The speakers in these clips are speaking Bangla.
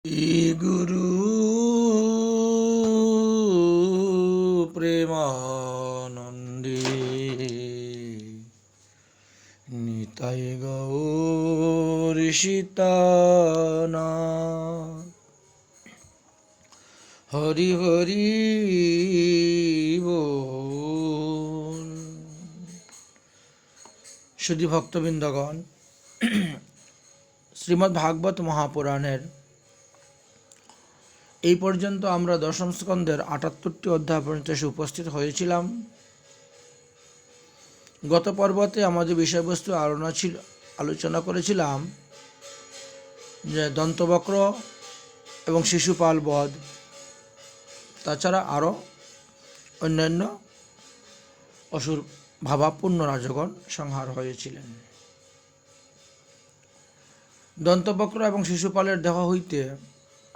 গুরু প্রেমানন্দে নিতাই গৌর সীতানাথ হরি হরি বল। সুধী ভক্তবৃন্দগণ, শ্রীমদ্ ভাগবত মহাপুরাণের এই পর্যন্ত আমরা দশম স্কন্ধের ৭৮টি অধ্যায় পর্যন্ত এসে উপস্থিত হয়েছিলাম। গত পর্বতে আমাদের বিষয়বস্তু আলোচনা করেছিলাম যে দন্তবক্র এবং শিশুপাল বধ, তাছাড়া আরও অন্যান্য অসুর ভাবাপূর্ণ রাজগণ সংহার হয়েছিলেন। দন্তবক্র এবং শিশুপালের দেহ হইতে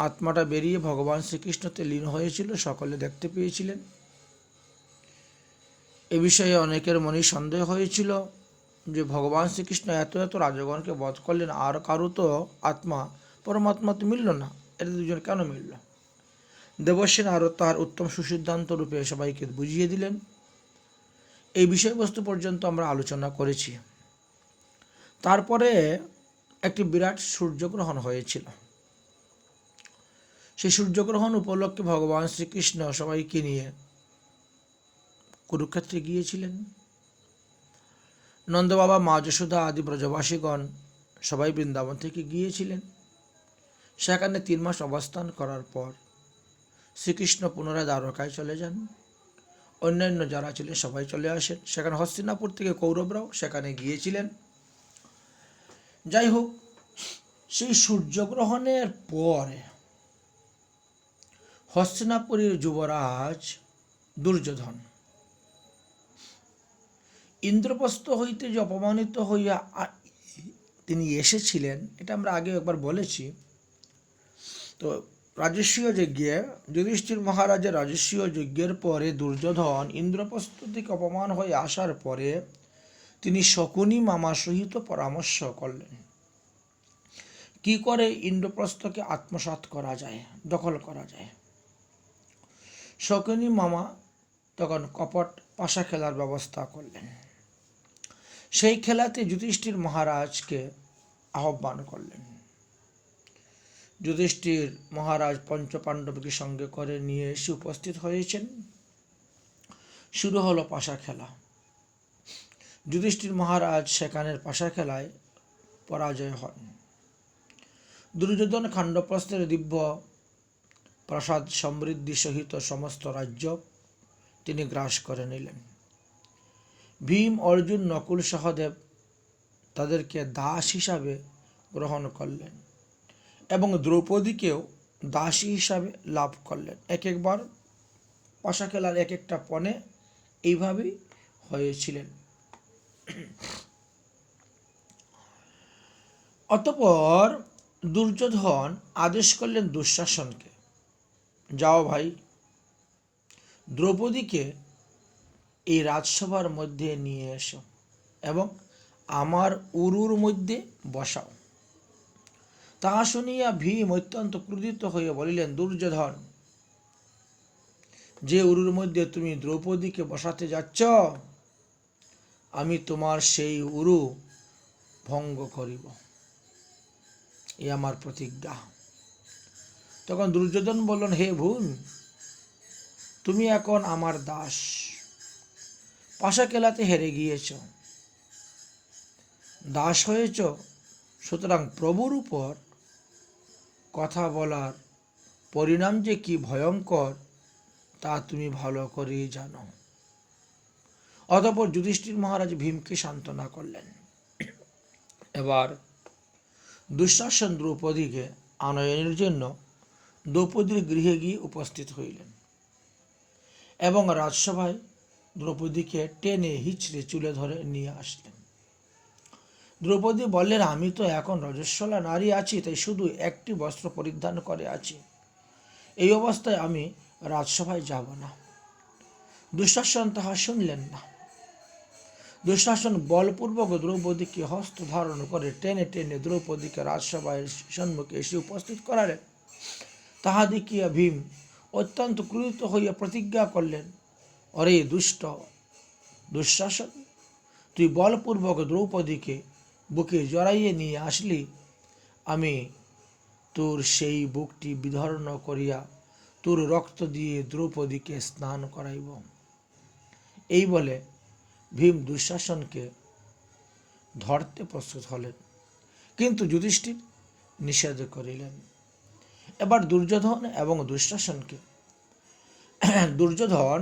আত্মাটা বেরিয়ে ভগবান শ্রীকৃষ্ণতে লীন হয়েছিল, সকলে দেখতে পেয়েছিলেন। এ বিষয়ে অনেকের মনে সন্দেহ হয়েছিল যে ভগবান শ্রীকৃষ্ণ এত এত রাজগণকে বধ করলেন, আর কারো তো আত্মা পরমাত্মা তো মিলল না, এরা দুজন কেন মিলল? দেবসেন আরও তার উত্তম সুসিদ্ধান্ত রূপে সবাইকে বুঝিয়ে দিলেন। এই বিষয়বস্তু পর্যন্ত আমরা আলোচনা করেছি। তারপরে একটি বিরাট সূর্যগ্রহণ হয়েছিল। সেই সূর্যগ্রহণ উপলক্ষে ভগবান শ্রীকৃষ্ণ সবাইকে নিয়ে কুরুক্ষেত্রে গিয়েছিলেন। নন্দবাবা, মা যশোদা আদি ব্রজবাসীগণ সবাই বৃন্দাবন থেকে গিয়েছিলেন। সেখানে ৩ মাস অবস্থান করার পর শ্রীকৃষ্ণ পুনরায় দ্বারকায় চলে যান। অন্যান্য যারা ছিলেন সবাই চলে আসেন। সেখানে হস্তিনাপুর থেকে কৌরবরাও সেখানে গিয়েছিলেন। যাই হোক, সেই সূর্যগ্রহণের পরে হস্তিনাপুরের যুবরাজ দুর্যোধন ইন্দ্রপ্রস্থ হইতে যে অপমানিত হইয়া তিনি এসেছিলেন, এটা আমরা আগে একবার বলেছি। তো রাজস্বীয় যজ্ঞে যুধিষ্ঠির মহারাজের রাজস্বীয় যজ্ঞের পরে দুর্যোধন ইন্দ্রপ্রস্থ থেকে অপমান হয়ে আসার পরে তিনি শকুনি মামা সহিত পরামর্শ করলেন কি করে ইন্দ্রপ্রস্থকে আত্মসাৎ করা যায়, দখল করা যায়। শকুনি মামা তখন কপট পাশা খেলার ব্যবস্থা করলেন। সেই খেলাতে যুধিষ্ঠির মহারাজকে আহ্বান করলেন। যুধিষ্ঠির মহারাজ পঞ্চপাণ্ডবকে সঙ্গে করে নিয়ে এসে উপস্থিত হয়েছেন। শুরু হলো পাশা খেলা। যুধিষ্ঠির মহারাজ সেখানের পাশা খেলায় পরাজয় হন। দুর্যোধন খাণ্ডপ্রস্থের দিব্য প্রাসাদ সমৃদ্ধি সহিত সমস্ত রাজ্য তিনি গ্রাস করে নিলেন। ভীম, অর্জুন, নকুল, সহদেব তাদেরকে দাস হিসাবে গ্রহণ করলেন এবং দ্রৌপদীকেও দাসী হিসাবে লাভ করলেন। এক একবার পাশা খেলার এক একটা পণে এইভাবেই হয়েছিলেন। অতঃপর দুর্যোধন আদেশ করলেন দুঃশাসনকে, যাও ভাই, দ্রৌপদীকে এই রাজসভার মধ্যে নিয়ে এসো এবং আমার উরুর মধ্যে বসাও। তাহা শুনিয়া ভীম অত্যন্ত ক্রোধিত হয়ে বলিলেন, দুর্যোধন, যে উরুর মধ্যে তুমি দ্রৌপদীকে বসাতে যাচ্ছ, আমি তোমার সেই উরু ভঙ্গ করিব, এ আমার প্রতিজ্ঞা। তখন দুর্যোধন বললেন, হে ভীম, তুমি এখন আমার দাস, পাশা খেলাতে হেরে গিয়েছ, দাস হয়েছ, সুতরাং প্রভুর উপর কথা বলার পরিণাম যে কি ভয়ঙ্কর তা তুমি ভালো করেই জানো। অতঃপর যুধিষ্ঠির মহারাজ ভীমকে সান্ত্বনা করলেন। এবার দুঃশাসন দ্রৌপদীকে আনয়নের জন্য দ্রৌপদীর গৃহে গিয়ে উপস্থিত হইলেন এবং রাজসভায় দ্রৌপদীকে টেনে হিচড়ে চুলে ধরে নিয়ে আসলেন। দ্রৌপদী বললেন, আমি তো এখন রজস্বলা নারী আছি, তাই শুধু একটি বস্ত্র পরিধান করে আছি, এই অবস্থায় আমি রাজসভায় যাব না। দুঃশাসন তাহা শুনলেন না। দুঃশাসন বলপূর্বক দ্রৌপদীকে হস্ত ধারণ করে টেনে টেনে দ্রৌপদীকে রাজসভায় সম্মুখে এসে উপস্থিত করালেন। তাহা দেখিয়া ভীম অত্যন্ত ক্রুদ্ধ হইয়া প্রতিজ্ঞা করলেন, অরে দুষ্ট দুঃশাসন, তুই বলপূর্বক দ্রৌপদীকে বুকে জড়াইয়ে নিয়ে আসলি, আমি তোর সেই বুকটি বিধর্ণ করিয়া তোর রক্ত দিয়ে দ্রৌপদীকে স্নান করাইব। এই বলে ভীম দুঃশাসনকে ধরতে প্রস্তুত হলেন, কিন্তু যুধিষ্ঠির নিষেধ করিলেন। এবার দুর্যোধন এবং দুর্যোধন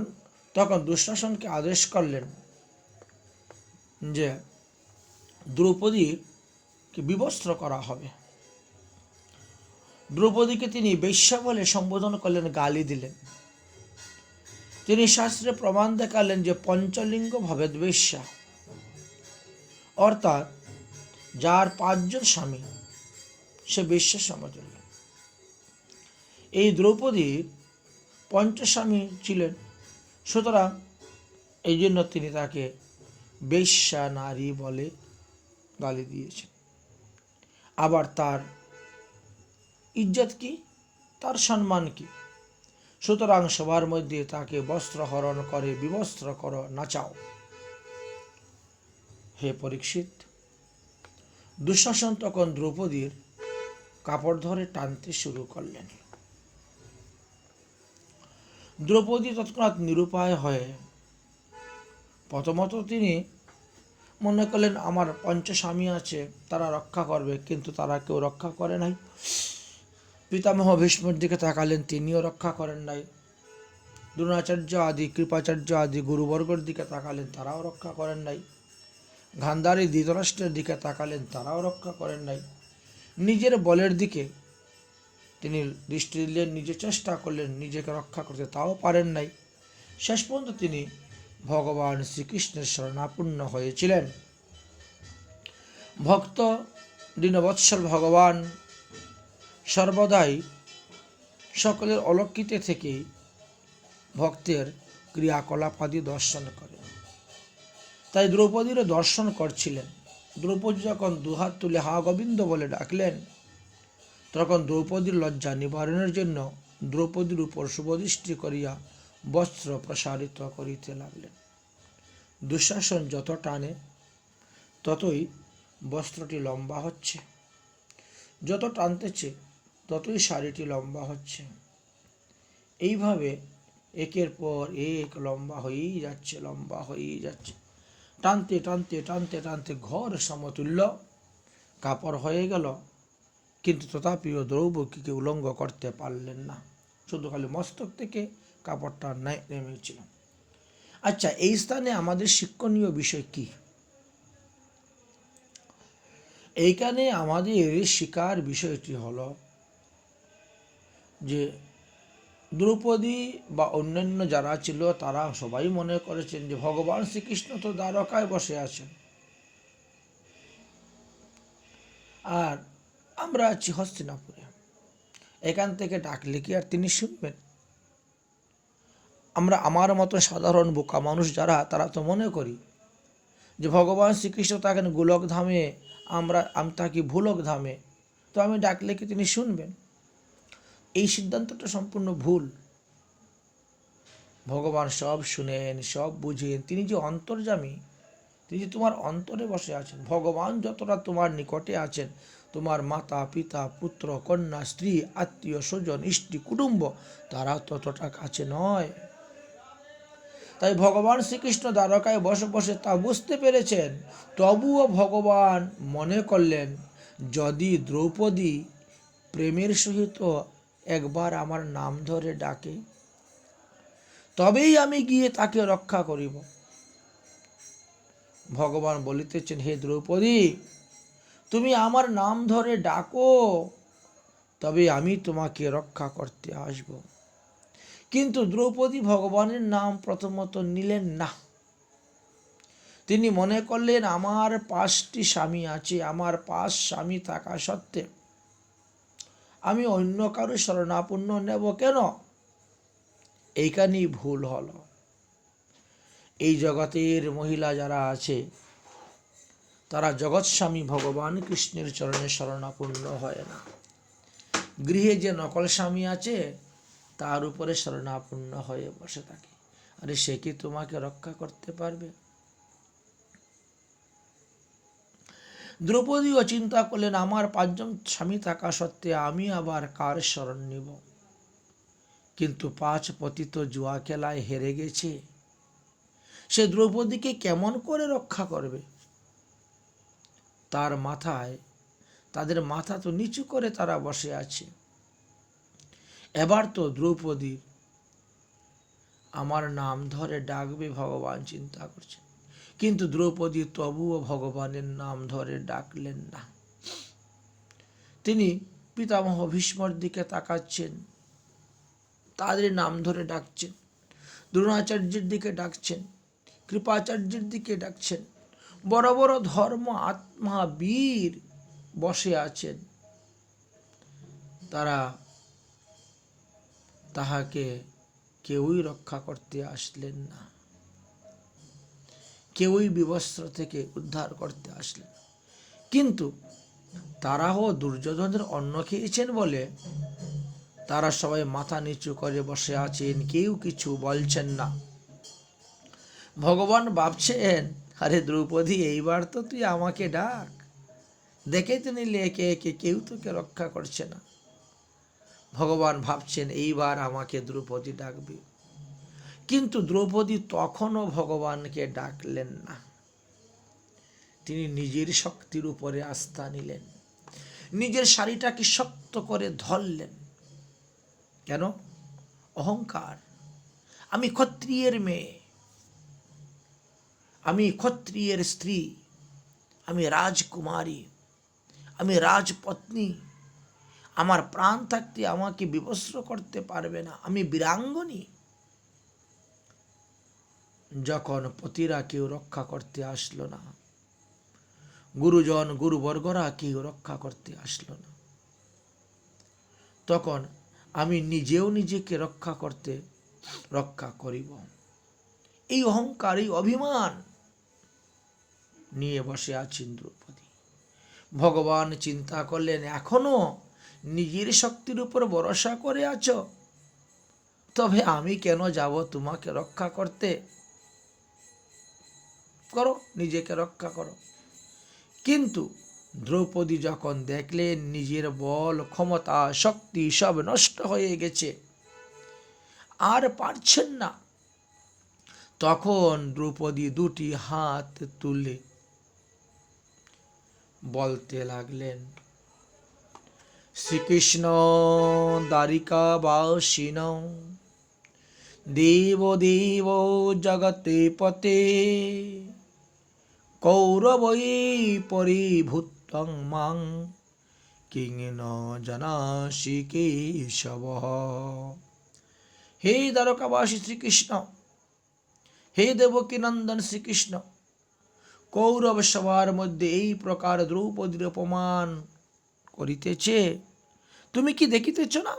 তখন দুঃশাসনকে আদেশ করলেন যে দ্রৌপদীকে বিবস্ত্র করা হবে। দ্রৌপদীকে তিনি বেশ্যা বলে সম্বোধন করলেন, গালি দিলেন। তিনি শাস্ত্রে প্রমাণ দেখালেন যে পঞ্চলিঙ্গ ভবেদ বেশ্যা, অর্থাৎ যার 5 জন স্বামী সে বেশ্যা সমতুল্য। এই দ্রৌপদীর পঞ্চস্বামী ছিলেন, সুতরাং এই জন্য তিনি তাকে বেশ্যা নারী বলে গালি দিয়েছেন। আবার তার ইজ্জত কি, তার সম্মান কি? সুতরাং সবার মধ্যে তাকে বস্ত্র হরণ করে বিবস্ত্র করো, নাচাও। হে পরীক্ষিত, দুঃশাসন তখন দ্রৌপদীর কাপড় ধরে টানতে শুরু করলেন। দ্রৌপদী তৎক্ষণাৎ নিরুপায় হয়ে, প্রথমত তিনি মনে করলেন আমার পঞ্চস্বামী আছে, তারা রক্ষা করবে, কিন্তু তারা কেউ রক্ষা করে নাই। পিতামহ ভীষ্মের দিকে তাকালেন, তিনিও রক্ষা করেন নাই। দ্রোণাচার্য আদি কৃপাচার্য আদি গুরুবর্গের দিকে তাকালেন, তারাও রক্ষা করেন নাই। গান্ধারী ধৃতরাষ্ট্রের দিকে তাকালেন, তারাও রক্ষা করেন নাই। নিজের বলের দিকে তিনি দৃষ্টি দিলেন, নিজে চেষ্টা করলেন নিজেকে রক্ষা করতে, তাও পারেন নাই। শেষ পর্যন্ত তিনি ভগবান শ্রীকৃষ্ণের শরণাপন্ন হয়েছিলেন। ভক্ত দীনবৎসল ভগবান সর্বদাই সকলের অলক্ষিতে থেকে ভক্তের ক্রিয়াকলাপ আদি দর্শন করেন। তাই দ্রৌপদীরও দর্শন করছিলেন। দ্রৌপদী যখন দুহাত তুলে হা গোবিন্দ বলে ডাকলেন, তখন দ্রৌপদীর লজ্জা নিবারণের জন্য দ্রৌপদীর উপর শুভদৃষ্টি করিয়া বস্ত্র প্রসারিত করিতে লাগলেন। দুঃশাসন যত টানে ততই বস্ত্রটি লম্বা হচ্ছে, যত টানতেছে ততই শাড়িটি লম্বা হচ্ছে। এইভাবে একের পর এক লম্বা হয়েই যাচ্ছে, লম্বা হয়েই যাচ্ছে। টানতে টানতে টানতে টানতে ঘর সমতুল্য কাপড় হয়ে গেল, কিন্তু তথাপিও দ্রৌপদীকে উলঙ্গ করতে পারলেন না, শুধু খালি মস্তক থেকে কাপড়টা নেমেছিল। আচ্ছা, এই স্থানে আমাদের শিক্ষণীয় বিষয় কি? এইখানে আমাদের শিকার বিষয়টি হলো যে দ্রৌপদী বা অন্যান্য যারা ছিল তারা সবাই মনে করেছেন যে ভগবান শ্রীকৃষ্ণ তো দ্বারকায় বসে আছেন, আর আমরা আছি হস্তিনাপুরে, এখান থেকে ডাকলে কি আর তিনি শুনবেন? আমার মতো সাধারণ বোকা মানুষ যারা, তারা তো মনে করি যে ভগবান শ্রীকৃষ্ণ থাকেন গোলক ধামে, আমি থাকি ভুলক ধামে, তো আমি ডাকলে কি তিনি শুনবেন? এই সিদ্ধান্তটা সম্পূর্ণ ভুল। ভগবান সব শুনেন, সব বুঝেন। তিনি যে অন্তর্যামী, তিনি যে তোমার অন্তরে বসে আছেন। ভগবান যতটা তোমার নিকটে আছেন, তোমার মাতা পিতা পুত্র কন্যা স্ত্রী আত্মীয় স্বজন ইষ্টি কুটুম্ব তারা ততটা কাছে নয়। তাই ভগবান শ্রীকৃষ্ণ দ্বারকায় বসে বসে তা বুঝতে পেরেছেন। তবুও ভগবান মনে করলেন, যদি দ্রৌপদী প্রেমের সহিত একবার আমার নাম ধরে ডাকে, তবেই আমি গিয়ে তাকে রক্ষা করিব। ভগবান বলিতেছেন, হে দ্রৌপদী, তুমি আমার নাম ধরে ডাকো, তবে আমি তোমাকে রক্ষা করতে আসব। কিন্তু দ্রৌপদী ভগবানের নাম প্রথমত নিলেন না। তিনি মনে করলেন, আমার 5টি স্বামী আছে, আমার 5 স্বামী থাকা সত্ত্বে আমি অন্য কারো শরণাপন্ন নেব কেন? এইখানেই ভুল হলো। এই জগতের মহিলা যারা আছে, তারা জগৎস্বামী ভগবান কৃষ্ণের চরণে শরণাপন্ন হয় না। গৃহে যে নকল স্বামী আছে তার উপরে শরণাপন্ন হয়ে বসে থাকে। আরে সে কি তোমাকে রক্ষা করতে পারবে? দ্রৌপদীও চিন্তা করলেন, আমার 5 জন স্বামী থাকা সত্ত্বে আমি আবার কার শরণ নিব? কিন্তু 5 পতি তো জুয়া খেলায় হেরে গেছে, সে দ্রৌপদীকে কেমন করে রক্ষা করবে? তাদের মাথা তো নিচু করে তারা বসে আছে। এবার তো দ্রৌপদীর আমার নাম ধরে ডাকবে ভগবান চিন্তা করছে, কিন্তু দ্রৌপদী তবুও ভগবানের নাম ধরে ডাকলেন না। তিনি পিতামহ ভীষ্মর দিকে তাকাচ্ছেন, তাদের নাম ধরে ডাকছেন, দ্রোণাচার্যের দিকে ডাকছেন, কৃপাচার্যের দিকে ডাকছেন। বড় বড় ধর্ম আত্মা বীর বসে আছেন, তারা তাহাকে কেউই রক্ষা করতে আসলেন না, কেউই বিবস্ত্র থেকে উদ্ধার করতে আসলেন। কিন্তু তারাও দুর্যোধনের অন্ন খেয়েছেন বলে তারা সবাই মাথা নিচু করে বসে আছেন, কেউ কিছু বলছেন না। ভগবান ভাবছেন, আরে দ্রৌপদী, এইবার তো তুই আমাকে ডাক। দেখে তো নিলে একে একে কেউ তোকে রক্ষা করছে না। ভগবান ভাবছেন এইবার আমাকে দ্রৌপদী ডাকবে, কিন্তু দ্রৌপদী তখনও ভগবানকে ডাকলেন না। তিনি নিজের শক্তির উপরে আস্থা নিলেন, নিজের শাড়িটাকে শক্ত করে ধরলেন। কেন? অহংকার। আমি ক্ষত্রিয়ের মেয়ে, আমি ক্ষত্রিয়ের স্ত্রী, আমি রাজকুমারী, আমি রাজপত্নী, আমার প্রাণ থাকতে আমাকে বিবস্ত্র করতে পারবে না, আমি বীরাঙ্গনী। যখন পতিরা কেউ রক্ষা করতে আসলো না, গুরুজন গুরুবর্গরা কেউ রক্ষা করতে আসলো না, তখন আমি নিজেও নিজেকে রক্ষা করিব। এই অহংকার, এই অভিমান নিয়ে বসে আছেন দ্রৌপদী। ভগবান চিন্তা করলেন, এখনো নিজের শক্তির উপর ভরসা করে আছো, তবে আমি কেন যাব তোমাকে রক্ষা করতে? করো, নিজেকে রক্ষা করো। কিন্তু দ্রৌপদী যখন দেখলেন নিজের বল, ক্ষমতা, শক্তি সব নষ্ট হয়ে গেছে, আর পারছেন না, তখন দ্রৌপদী 2টি হাত তুলে বলতে লাগলেন, শ্রীকৃষ্ণ দ্বারিকাবাসিন দেব দেব জগতে পতে কৌরবৈ পরিভূতং মাং কিং ন জানাসি কেশব। হে দ্বারকাবাসী শ্রীকৃষ্ণ, হে দেবকী নন্দন শ্রীকৃষ্ণ, কৌরব সভার মধ্যে এই প্রকার দ্রৌপদীর অপমান করিতেছে, তুমি কি দেখিতেছ না?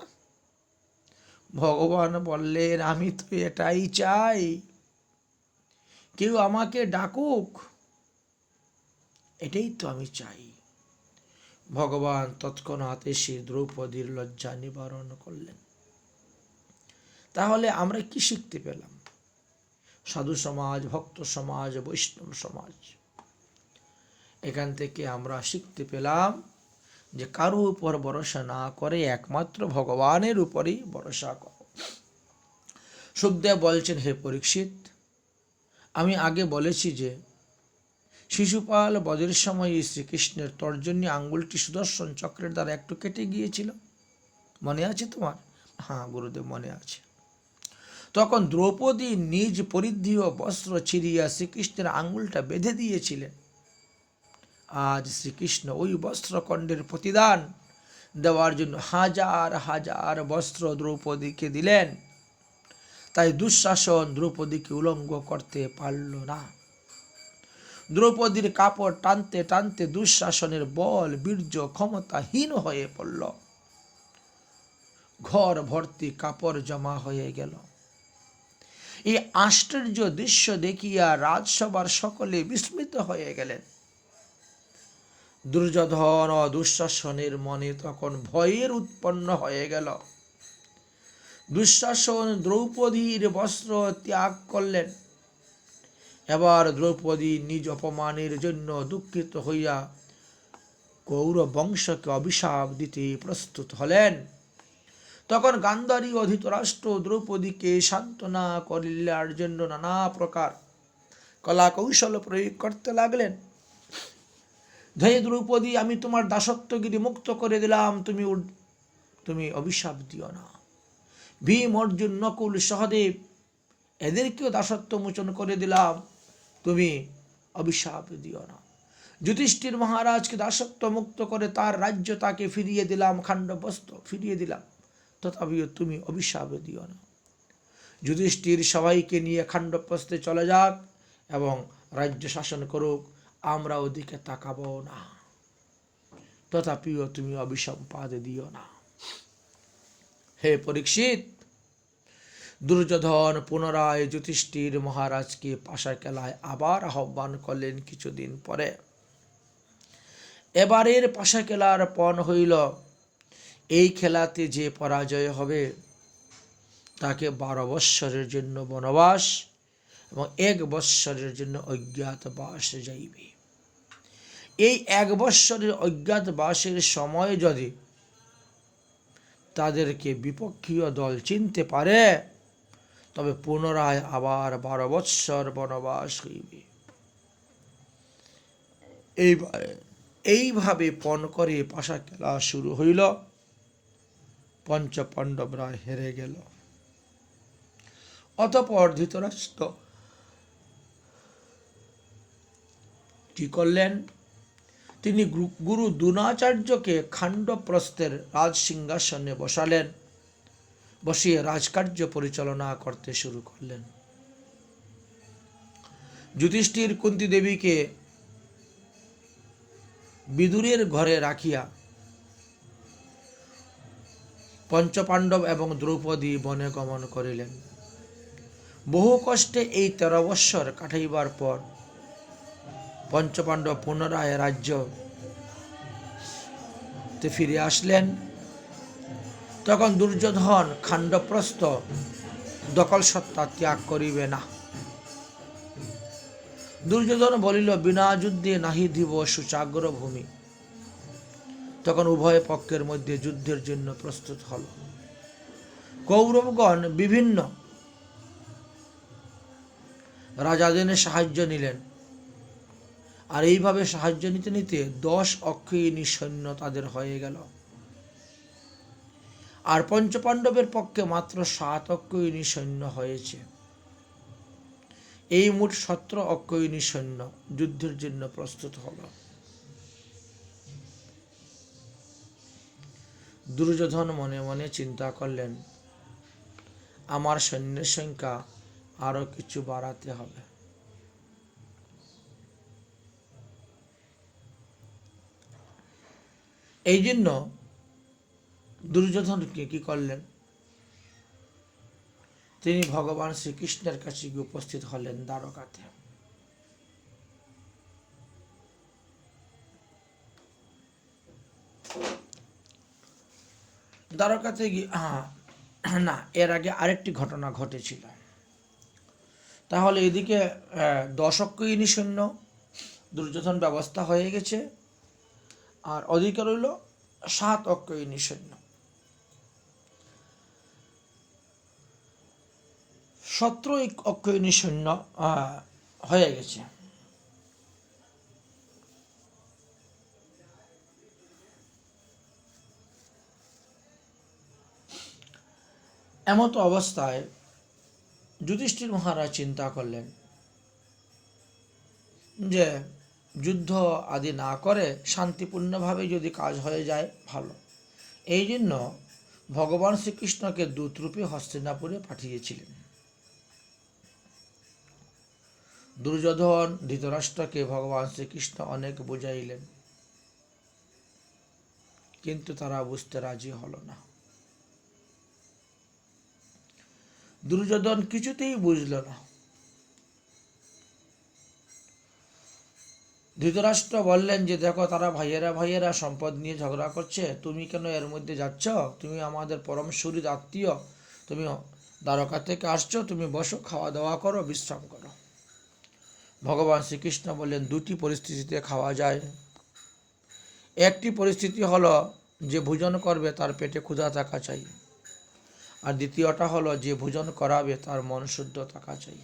ভগবান বললেন, আমি তো এটাই চাই, কেউ আমাকে ডাকুক, এটাই তো আমি চাই। ভগবান তৎক্ষণাৎ এসে দ্রৌপদীর লজ্জা নিবারণ করলেন। তাহলে আমরা কি শিখতে পেলাম? সাধু সমাজ, ভক্ত সমাজ, বৈষ্ণব সমাজ, এখান থেকে আমরা শিখতে পেলাম যে কারো উপর ভরসা না করে একমাত্র ভগবানের উপরই ভরসা করো। সুখদেব বলছেন, হে পরীক্ষিত, আমি আগে বলেছি যে শিশুপাল বধের সময় শ্রীকৃষ্ণের তর্জনী আঙ্গুলটি সুদর্শন চক্রের দ্বারা একটু কেটে গিয়েছিল, মনে আছে তোমার? হ্যাঁ গুরুদেব, মনে আছে। তখন দ্রৌপদী নিজ পরিধেয় বস্ত্র ছিঁড়িয়া শ্রীকৃষ্ণের আঙ্গুলটা বেঁধে দিয়েছিলেন। আজ শ্রীকৃষ্ণ ওই বস্ত্রখণ্ডের প্রতিদান দেওয়ার জন্য হাজার হাজার বস্ত্র দ্রৌপদীকে দিলেন। তাই দুঃশাসন দ্রৌপদীকে উলঙ্গ করতে পারল না। দ্রৌপদীর কাপড় টানতে টানতে দুঃশাসনের বল, বীর্য, ক্ষমতাহীন হয়ে পড়ল। ঘর ভর্তি কাপড় জমা হয়ে গেল। এই আশ্চর্য দৃশ্য দেখিয়া রাজসভার সকলে বিস্মিত হয়ে গেলেন। দুর্যোধন ও দুঃশাসনের মনে তখন ভয়ের উৎপন্ন হয়ে গেল। দুঃশাসন দ্রৌপদীর বস্ত্র ত্যাগ করলেন। এবার দ্রৌপদী নিজ অপমানের জন্য দুঃখিত হইয়া কৌরব বংশকে অভিশাপ দিতে প্রস্তুত হলেন। তখন গান্ধারী ও ধৃতরাষ্ট্র দ্রৌপদীকে সান্ত্বনা করিবার জন্য নানা প্রকার কলা কৌশল প্রয়োগ করতে লাগলেন। হে দ্রৌপদী, আমি তোমার দাসত্বগিরি মুক্ত করে দিলাম, তুমি অভিশাপ দিও না। ভীম, অর্জুন, নকুল, সহদেব এদেরকেও দাসত্ব মোচন করে দিলাম, তুমি অভিশাপ দিও না। যুধিষ্ঠির মহারাজকে দাসত্ব মুক্ত করে তার রাজ্য তাকে ফিরিয়ে দিলাম, খাণ্ডবস্ত্র ফিরিয়ে দিলাম, তথাপিও তুমি অভিশাপ দিও না। যুধিষ্ঠির সবাইকে নিয়ে খাণ্ডবস্ত্রে চলে যাক এবং রাজ্য শাসন করুক, আমরা ওদিকে তাকাবো না, তথাপিও তুমি অভিসম্পাদ দিও না। হে পরীক্ষিত, দুর্যোধন পুনরায় যুধিষ্ঠির মহারাজকে পাশা খেলায় আবার আহ্বান করলেন কিছুদিন পরে। এবারের পাশা খেলার পণ হইল, এই খেলাতে যে পরাজয় হবে তাকে 12 বৎসরের জন্য বনবাস এবং 1 বৎসরের জন্য অজ্ঞাতবাস যাইবে। এই 1 বৎসরের অজ্ঞাতবাসের সময় যদি তাদেরকে বিপক্ষীয় দল চিনতে পারে, তবে পুনরায় আবার 12 বৎসর বনবাস হইবে। এইভাবে পণ করে পাশা খেলা শুরু হইল। পঞ্চপাণ্ডবরা হেরে গেল। অতঃপর ধৃতরাষ্ট্র কি করলেন? তিনি গুরু দ্রোণাচার্যকে খাণ্ডবপ্রস্থের রাজসিংহাসনে বসালেন, বসিয়ে রাজকার্য পরিচালনা করতে শুরু করলেন। যুধিষ্ঠির কুন্তী দেবীকে বিদুরের ঘরে রাখিয়া পঞ্চপাণ্ডব এবং দ্রৌপদী বনে গমন করিলেন। বহু কষ্টে এই 13 বৎসর কাটাইবার পর পঞ্চপাণ্ডব পুনরায় রাজ্যে ফিরে আসলেন। তখন দুর্যোধন খাণ্ডবপ্রস্থ দখল সত্তা ত্যাগ করিবে না। দুর্যোধন বলিল, বিনা যুদ্ধে নাহি দিব সুচাগ্র ভূমি। তখন উভয় পক্ষের মধ্যে যুদ্ধের জন্য প্রস্তুত হল। কৌরবগণ বিভিন্ন রাজাদের সাহায্য নিলেন, আর এইভাবে সাহায্য নিতে নিতে 10 অক্ষয়িনী সৈন্য তাদের হয়ে গেল। আর পঞ্চপাণ্ডবের পক্ষে মাত্র 7 অক্ষয়িনী সৈন্য হয়েছে। এই মোট 17 অক্ষয়িনী সৈন্য যুদ্ধের জন্য প্রস্তুত হল। দুর্যোধন মনে মনে চিন্তা করলেন, আমার সৈন্যের সংখ্যা আরো কিছু বাড়াতে হবে। এই জন্য দুর্যোধনকে কি করলেন? তিনি ভগবান শ্রীকৃষ্ণের কাছে গিয়ে উপস্থিত হলেন দ্বারকাতে। দ্বারকাতে গিয়ে না, এর আগে আরেকটি ঘটনা ঘটেছিল। তাহলে এদিকে 10 অক্ষয়িনী সৈন্য দুর্যোধন ব্যবস্থা হয়ে গেছে, আর ওদিকে রইল 7 অক্ষয়িনী সৈন্য। 17 অক্ষয়িনী সৈন্য হয়ে গেছে। এমত অবস্থায় যুধিষ্ঠির মহারাজ চিন্তা করলেন যে যুদ্ধ আদি না করে শান্তিপূর্ণভাবে যদি কাজ হয়ে যায় ভালো। এই জন্য ভগবান শ্রীকৃষ্ণকে দূতরূপে হস্তিনাপুরে পাঠিয়েছিলেন। দুর্যোধন ধৃতরাষ্ট্রকে ভগবান শ্রীকৃষ্ণ অনেক বুঝাইলেন, কিন্তু তারা বুঝতে রাজি হল না। দুর্যোধন কিছুতেই বুঝল না। ধৃতরাষ্ট্র বললেন যে দেখো, তারা ভাইয়েরা সম্পদ নিয়ে ঝগড়া করছে, তুমি কেন এর মধ্যে যাচ্ছ? তুমি আমাদের পরম শরীর আত্মীয়, তুমি দ্বারকা থেকে আসছো, তুমি বসো, খাওয়া দাওয়া করো, বিশ্রাম করো। ভগবান শ্রীকৃষ্ণ বললেন দুটি পরিস্থিতিতে খাওয়া যায়। একটি পরিস্থিতি হলো যে ভোজন করবে তার পেটে ক্ষুধা থাকা চাই, আর দ্বিতীয়টা হলো যে ভোজন করাবে তার মন শুদ্ধ থাকা চাই।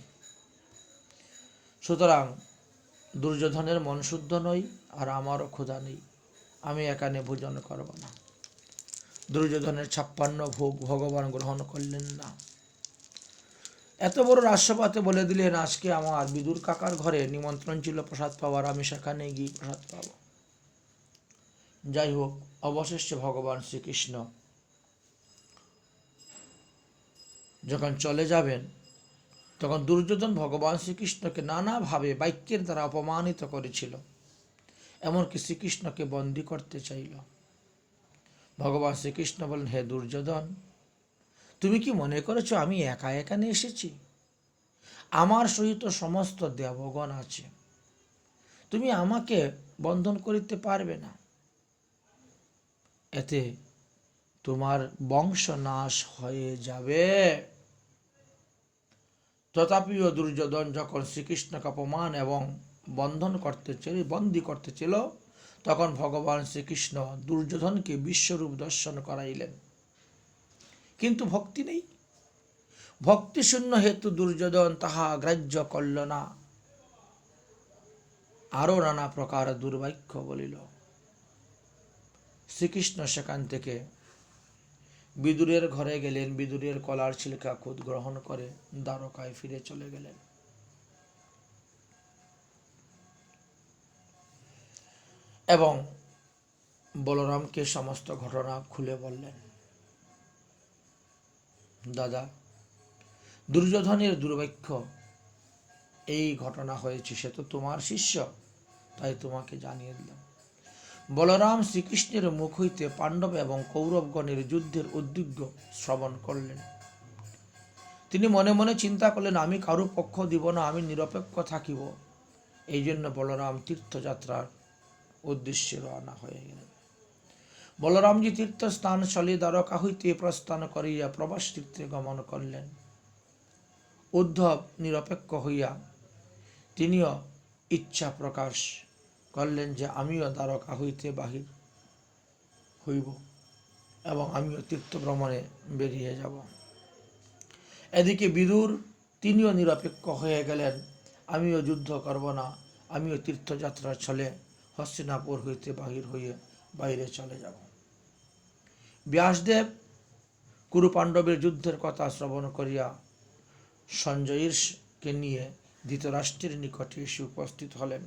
সুতরাং দুর্যোধনের মন শুদ্ধ নই, আর আমারও ক্ষুধা নেই, আমি এখানে ভোজন করব না। দুর্যোধনের 56 ভোগ ভগবান গ্রহণ করলেন না। এত বড় রাষ্ট্রপাতে বলে দিলেন আজকে আমার বিদুর কাকার ঘরে নিমন্ত্রণ ছিল প্রসাদ পাওয়ার, আমি সেখানে গিয়ে প্রসাদ পাব। যাই হোক, অবশেষে ভগবান শ্রীকৃষ্ণ যখন চলে যাবেন তখন দুর্যোধন ভগবান শ্রীকৃষ্ণকে নানাভাবে বাক্যের দ্বারা অপমানিত করেছিল, এমনকি শ্রীকৃষ্ণকে বন্দী করতে চাইল। ভগবান শ্রীকৃষ্ণ বলেন, হে দুর্যোধন, তুমি কি মনে করেছো আমি একা এখানে এসেছি? আমার সহিত সমস্ত দেবগণ আছে, তুমি আমাকে বন্ধন করিতে পারবে না, এতে তোমার বংশ নাশ হয়ে যাবে। তথাপিও দুর্যোধন যখন শ্রীকৃষ্ণকে অপমান এবং বন্দী করতে ছিল, তখন ভগবান শ্রীকৃষ্ণ দুর্যোধনকে বিশ্বরূপ দর্শন করাইলেন। কিন্তু ভক্তি নেই, ভক্তিশূন্য হেতু দুর্যোধন তাহা গ্রাহ্য করল না, আরো নানা প্রকার দুর্বাক্য বলিল। শ্রীকৃষ্ণ সেখান থেকে বিদুরের ঘরে গেলেন, বিদুরের কলার ছিলকা খুদ গ্রহণ করে দ্বারকায় ফিরে চলে গেলেন। এবং বলরামকে সমস্ত ঘটনা খুলে বললেন, দাদা, দুর্যোধনের দুর্ভাগ্য এই ঘটনা হয়েছে, সে তো তোমার শিষ্য, তাই তোমাকে জানিয়ে দিলাম। বলরাম শ্রীকৃষ্ণের মুখ হইতে পাণ্ডব এবং কৌরবগণের যুদ্ধের উদ্বিগ্ন শ্রবণ করলেন। তিনি মনে মনে চিন্তা করলেন, আমি কারো পক্ষ দিব না, আমি নিরপেক্ষ থাকিব। এই জন্য বলরাম তীর্থযাত্রার উদ্দেশ্যে রওনা হয়ে গেলেন। বলরামজি তীর্থস্থানস্থলে দ্বারকা হইতে প্রস্থান করিয়া প্রবাস তীর্থে গমন করলেন। উদ্ধব নিরপেক্ষ হইয়া তিনিও ইচ্ছা প্রকাশ করলেন যে আমিও দ্বারকা হইতে বাহির হইব এবং আমিও তীর্থ ভ্রমণে বেরিয়ে যাব। এদিকে বিদুর তিনিও নিরপেক্ষ হয়ে গেলেন, আমিও যুদ্ধ করব না, আমিও তীর্থযাত্রার ছলে হস্তিনাপুর হইতে বাহির হইয়া বাইরে চলে যাব। ব্যাসদেব কুরু পাণ্ডবের যুদ্ধের কথা শ্রবণ করিয়া সঞ্জয়কে নিয়ে ধৃতরাষ্ট্রের নিকটে এসে উপস্থিত হলেন।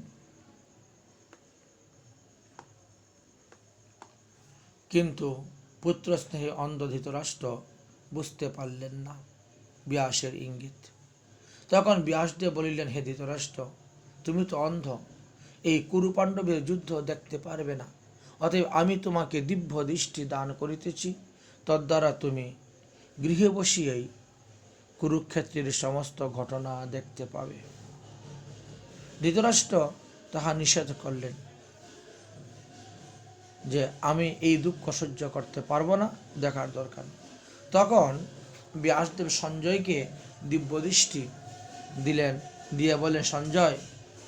কিন্তু পুত্রস্নেহে অন্ধ ধৃতরাষ্ট্র বুঝতে পারলেন না ব্যাসের ইঙ্গিত। তখন ব্যাসদেব বলিলেন, হে ধৃতরাষ্ট্র, তুমি তো অন্ধ, এই কুরু পাণ্ডবের যুদ্ধ দেখতে পারবে না, অতএব আমি তোমাকে দিব্য দৃষ্টি দান করিতেছি, তদ্বারা তুমি গৃহে বসিয়েই কুরুক্ষেত্রের সমস্ত ঘটনা দেখতে পাবে। ধৃতরাষ্ট্র তাহা নিষেধ করলেন যে আমি এই দুঃখ সহ্য করতে পারবো না, দেখার দরকার। তখন ব্যাসদেব সঞ্জয়কে দিব্যদৃষ্টি দিলেন, দিয়ে বলেন, সঞ্জয়,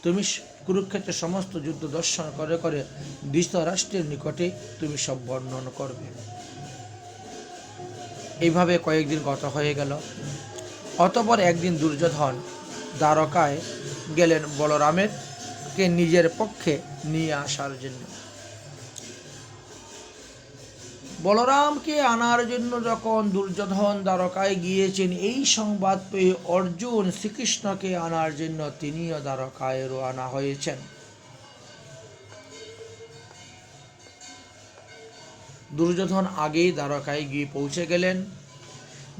তুমি কুরুক্ষেত্রের সমস্ত যুদ্ধ দর্শন করে করে ধৃতরাষ্ট্রের নিকটে তুমি সব বর্ণন করবে। এইভাবে কয়েকদিন গত হয়ে গেল। অতঃপর একদিন দুর্যোধন দ্বারকায় গেলেন বলরামের কে নিজের পক্ষে নিয়ে আসার জন্য। বলরামকে আনার জন্য যখন দুর্যোধন দ্বারকায় গিয়েছেন, এই সংবাদ পেয়ে অর্জুন শ্রীকৃষ্ণকে আনার জন্য তিনিও দ্বারকায় রওনা হয়েছেন। দুর্যোধন আগেই দ্বারকায় গিয়ে পৌঁছে গেলেন।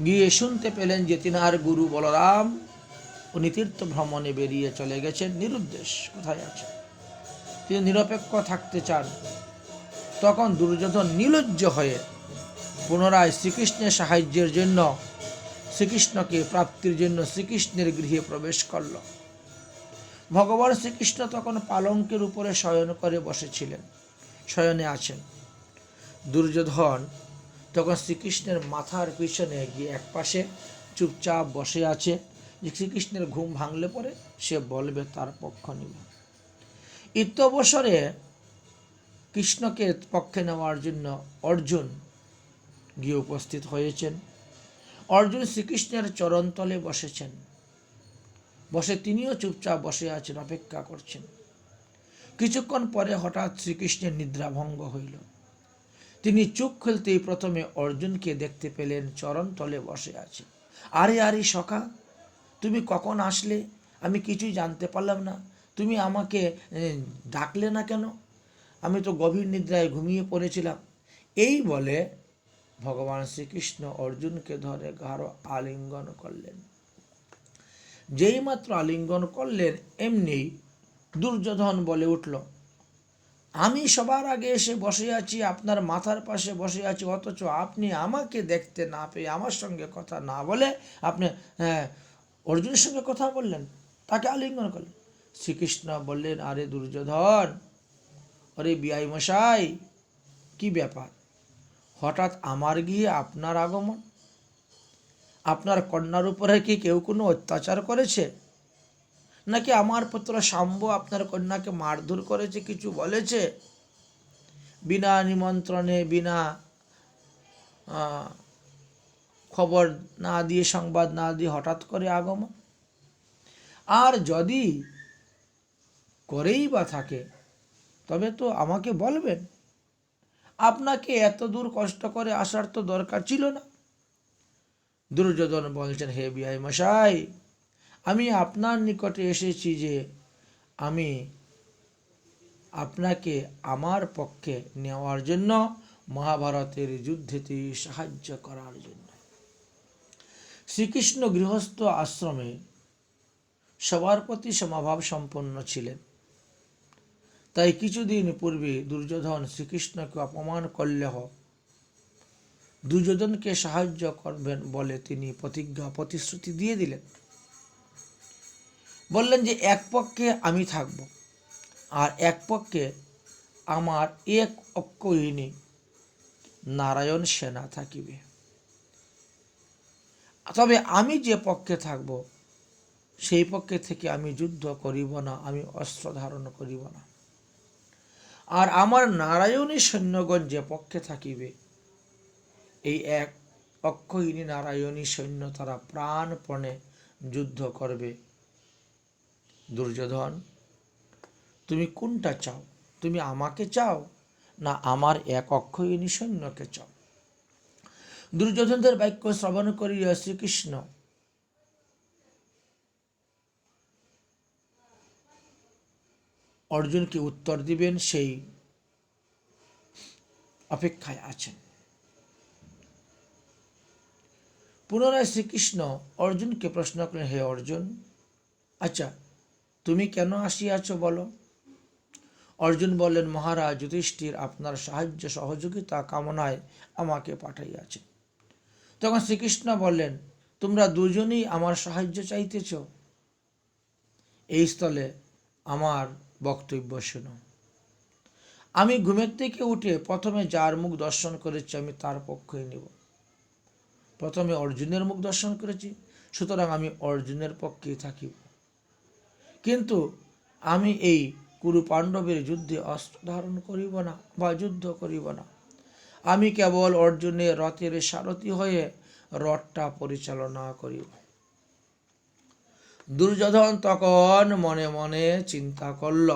গিয়ে শুনতে পেলেন যে তিনার গুরু বলরাম উনি তীর্থ ভ্রমণে বেরিয়ে চলে গেছেন, নিরুদ্দেশ কোথায় আছেন, তিনি নিরপেক্ষ থাকতে চান। তখন দুর্যোধন নির্লজ্জ হয়ে পুনরায় শ্রীকৃষ্ণের সাহায্যের জন্য, শ্রীকৃষ্ণকে প্রাপ্তির জন্য শ্রীকৃষ্ণের গৃহে প্রবেশ করল। ভগবান শ্রীকৃষ্ণ তখন পালঙ্কের উপরে শয়ন করে বসেছিলেন, শয়নে আছেন। দুর্যোধন তখন শ্রীকৃষ্ণের মাথার পিছনে গিয়ে একপাশে চুপচাপ বসে আছে, যে শ্রীকৃষ্ণের ঘুম ভাঙলে পরে সে বলবে, তার পক্ষ নিব। ইত্যবসরে কৃষ্ণকে পক্ষে নেওয়ার জন্য অর্জুন গিয়ে উপস্থিত হয়েছেন। অর্জুন শ্রীকৃষ্ণের চরণতলে বসেছেন, বসে তিনিও চুপচাপ বসে আছেন, অপেক্ষা করছেন। কিছুক্ষণ পরে হঠাৎ শ্রীকৃষ্ণের নিদ্রাভঙ্গ হইল। তিনি চোখ খুলতেই প্রথমে অর্জুনকে দেখতে পেলেন চরণতলে বসে আছে। আরে আরে সখা, তুমি কখন আসলে? আমি কিছুই জানতে পারলাম না। তুমি আমাকে ডাকলে না কেন? আমি তো গভীর নিদ্রায় ঘুমিয়ে পড়েছিলাম। এই বলে ভগবান শ্রীকৃষ্ণ অর্জুনকে ধরে গাঢ় আলিঙ্গন করলেন। যেই মাত্র আলিঙ্গন করলেন, এমনি দুর্যোধন বলে উঠল, আমি সবার আগে এসে বসে আছি, আপনার মাথার পাশে বসে আছি, অথচ আপনি আমাকে দেখতে না পেয়ে, আমার সঙ্গে কথা না বলে আপনি অর্জুনের সঙ্গে কথা বললেন, তাকে আলিঙ্গন করলেন। শ্রীকৃষ্ণ বললেন, আরে দুর্যোধন, আরে বিআই মশাই, কি ব্যাপার? হঠাৎ আমার গিয়ে আপনার আগমন? আপনার কন্যার উপরে কি কেউ কোনো অত্যাচার করেছে? নাকি আমার পুত্র শাম্ব আপনার কন্যাকে মারধর করেছে, কিছু বলেছে? বিনা নিমন্ত্রণে, বিনা খবর না দিয়ে, সংবাদ না দিয়ে হঠাৎ করে আগমন। আর যদি করেই বা থাকে, তবে তো আমাকে বলবেন। আপনাকে এত দূর কষ্ট করে আসার তো দরকার ছিল না। দুর্যোধন বলছেন, হে বিআই মশাই, আমি আপনার নিকটে এসেছি যে আমি আপনাকে আমার পক্ষে নেওয়ার জন্য, মহাভারতের যুদ্ধেতে সাহায্য করার জন্য। শ্রীকৃষ্ণ গৃহস্থ আশ্রমে সবার প্রতি সমভাব সম্পন্ন ছিলেন। তাই কিছুদিন পূর্বে দুর্যোধন শ্রীকৃষ্ণকে অপমান করলেও দুর্যোধনকে সাহায্য করবেন বলে তিনি প্রতিশ্রুতি দিয়ে দিলেন। বললেন যে এক পক্ষে আমি থাকব, আর এক পক্ষে আমার এক অক্ষৌহিনী নারায়ণ সেনা থাকিবে। তবে আমি যে পক্ষে থাকব, সেই পক্ষে থেকে আমি যুদ্ধ করিব না, আমি অস্ত্র ধারণ করিব না। আর আমার নারায়ণী সৈন্যগণ যে পক্ষে থাকিবে, এই এক অক্ষৌহিনী নারায়ণী সৈন্য তারা প্রাণপণে যুদ্ধ করবে। দুর্যোধন, তুমি কোনটা চাও? তুমি আমাকে চাও, না আমার এক অক্ষৌহিনী সৈন্যকে চাও? দুর্যোধনদের বাক্য শ্রবণ করিয়া শ্রীকৃষ্ণ অর্জুনকে উত্তর দিবেন সেই অপেক্ষায় আছেন। পুনরায় শ্রীকৃষ্ণ অর্জুনকে প্রশ্ন করেন, হে অর্জুন, আচ্ছা তুমি কেন আসিয়াছ বলো? অর্জুন বললেন, মহারাজ যুধিষ্ঠির আপনার সাহায্য সহযোগিতা কামনায় আমাকে পাঠাইয়াছে। তখন শ্রীকৃষ্ণ বললেন, তোমরা দুজনেই আমার সাহায্য চাইতেছ? এই স্থলে আমার বক্তব্য শোনো। আমি ঘুমের থেকে উঠে প্রথমে যার মুখ দর্শন করেছি, আমি তার পক্ষই নেব। প্রথমে অর্জুনের মুখ দর্শন করেছি, সুতরাং আমি অর্জুনের পক্ষেই থাকিব। কিন্তু আমি এই কুরু পাণ্ডবের যুদ্ধে অস্ত্র ধারণ করিব না বা যুদ্ধ করিব না। আমি কেবল অর্জুনের রথের সারথি হয়ে রথটা পরিচালনা করিব। দুর্যোধন তখন মনে মনে চিন্তা করল,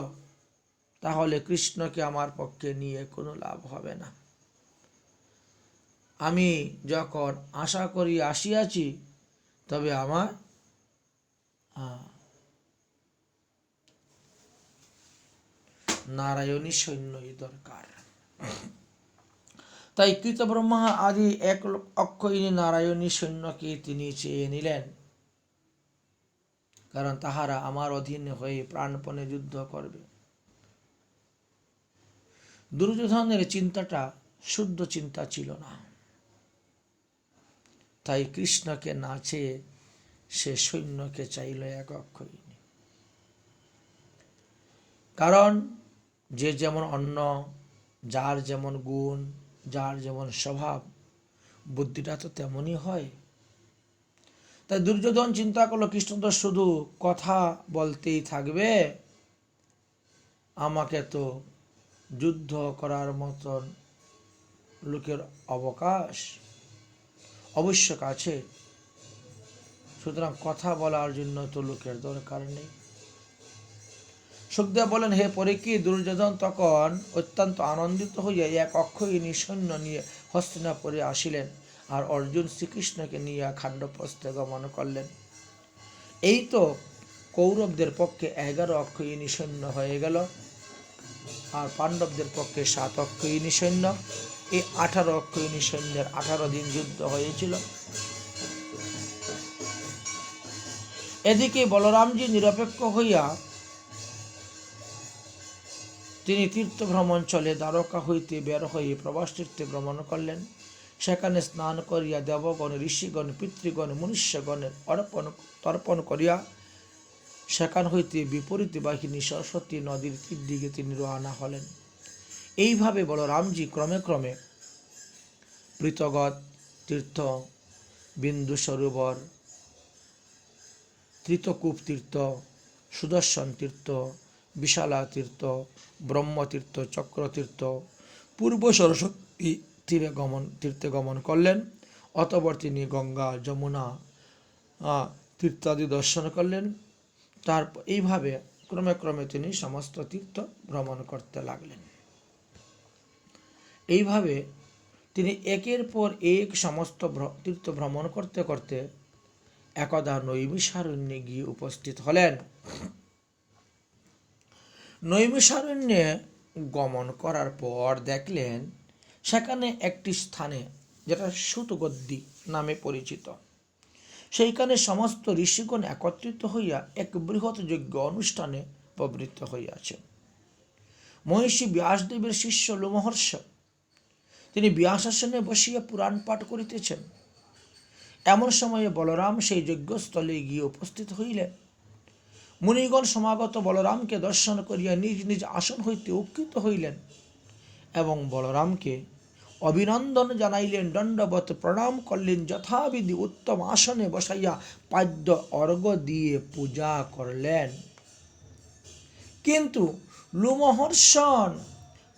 তাহলে কৃষ্ণকে আমার পক্ষে নিয়ে কোনো লাভ হবে না। আমি যখন আশা করি আসিয়াছি, তবে আমার নারায়ণী সৈন্যই দরকার। তাই কৃতব্রহ্মা আদি এক অক্ষৌহিনী নারায়ণী সৈন্যকে তিনি চেয়ে নিলেন, কারণ তাহারা আমার অধীনে হয়ে প্রাণপণে যুদ্ধ করবে। দুর্যোধনের চিন্তাটা শুদ্ধ চিন্তা ছিল না। তাই কৃষ্ণকে না চেয়ে সে সৈন্যকে চাইল এক অক্ষৌহিনী। কারণ যে যেমন অন্ন, যার যেমন গুণ, যার যেমন স্বভাব, বুদ্ধিটা তো তেমনই হয়। তাই দুর্যোধন চিন্তা করলো, কৃষ্ণ তো শুধু কথা বলতেই থাকবে, আমাকে তো যুদ্ধ করার মতন লোকের অবকাশ অবশ্যক আছে, সুতরাং কথা বলার জন্য তো লোকের দরকার নেই। সুখদেব বলেন, হে পরীক্ষিত, দুর্যোধন তখন অত্যন্ত আনন্দিত হইয়া এক অক্ষয়িনী সৈন্য নিয়ে হস্তিনাপুরে আসিলেন, আর অর্জুন শ্রীকৃষ্ণকে নিয়ে খাণ্ডপ্রস্থে গমন করলেন। এই তো কৌরবদের পক্ষে 11 অক্ষয়িনী সৈন্য হয়ে গেল, আর পাণ্ডবদের পক্ষে 7 অক্ষয়িনী সৈন্য। এই 18 অক্ষয়িনী সৈন্যের 18 দিন যুদ্ধ হয়েছিল। এদিকে বলরামজি নিরপেক্ষ হইয়া তিনি তীর্থ ভ্রমণ চলে দ্বারকা হইতে বের হয়ে প্রবাস তীর্থে ভ্রমণ করলেন। সেখানে স্নান করিয়া দেবগণ, ঋষিগণ, পিতৃগণ, মনুষ্যগণের তর্পণ করিয়া সেখান হইতে বিপরীত বাহিনী সরস্বতী নদীর তীর দিকে তিনি রওনা হলেন। এইভাবে বলরামজি ক্রমে ক্রমে পৃতগত তীর্থ, বিন্দু সরোবর, ত্রিতকূপ তীর্থ, সুদর্শন তীর্থ, বিশালা তীর্থ, ব্রহ্মতীর্থ, চক্রতীর্থ, পূর্ব সরস্বতী তীর্থে গমন করলেন। অতঃপর তিনি গঙ্গা, যমুনা তীর্থাদি দর্শন করলেন। তারপর এইভাবে ক্রমে ক্রমে তিনি সমস্ত তীর্থ ভ্রমণ করতে লাগলেন। এইভাবে তিনি একের পর এক সমস্ত তীর্থ ভ্রমণ করতে করতে একদা নৈমিষারণ্যে গিয়ে উপস্থিত হলেন। নৈমিষারণ্যে গমন করার পর দেখলেন সেখানে একটি স্থানে, যেটা সুতগদ্দি নামে পরিচিত, সেইখানে সমস্ত ঋষিগণ একত্রিত হইয়া এক বৃহৎ যজ্ঞ অনুষ্ঠানে প্রবৃত্ত হইয়াছে। মহর্ষি ব্যাসদেবের শিষ্য লোমহর্ষ তিনি ব্যাসাসনে বসিয়া পুরাণ পাঠ করিতেছেন। এমন সময়ে বলরাম সেই যজ্ঞস্থলে গিয়ে উপস্থিত হইলেন। মুনিগণ সমাগত বলরামকে দর্শন করিয়া নিজ নিজ আসন হইতে উত্থিত হইলেন এবং বলরামকে অভিনন্দন জানাইলেন, দণ্ডবত প্রণাম করলেন, যথাবিধি উত্তম আসনে বসাইয়া পাদ্য অর্ঘ্য দিয়ে পূজা করলেন। কিন্তু লোমহর্ষণ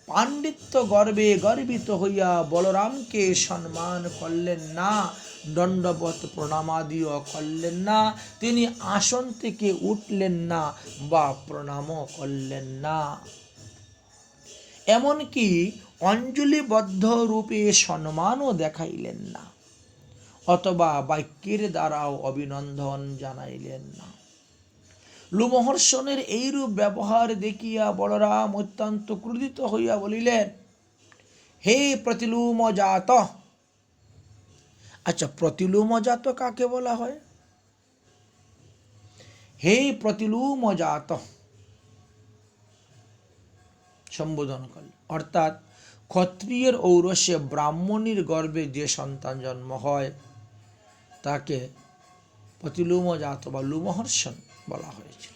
পাণ্ডিত্য গর্বে গর্বিত হইয়া বলরামকে সম্মান করলেন না, দণ্ডবত প্রণামাদিও করলেন না, তিনি আসন থেকে উঠলেন না বা প্রণামও করলেন না, এমনকি অঞ্জলিবদ্ধ রূপে সম্মানও দেখাইলেন না, অথবা বাক্যের দ্বারাও অভিনন্দন জানাইলেন না। লোমহর্ষণের এইরূপ ব্যবহার দেখিয়া বলরাম অত্যন্ত ক্রোধিত হইয়া বলিলেন, হে প্রতিলোমজাত। আচ্ছা, প্রতিলোমজাত কাকে বলা হয়? হে প্রতিলোমজাত সম্বোধন করল, অর্থাৎ ক্ষত্রিয়ের ঔরসে ব্রাহ্মণীর গর্ভে যে সন্তান জন্ম হয় তাকে প্রতিলোমজাত বা লোমহর্ষণ বলা হয়েছিল।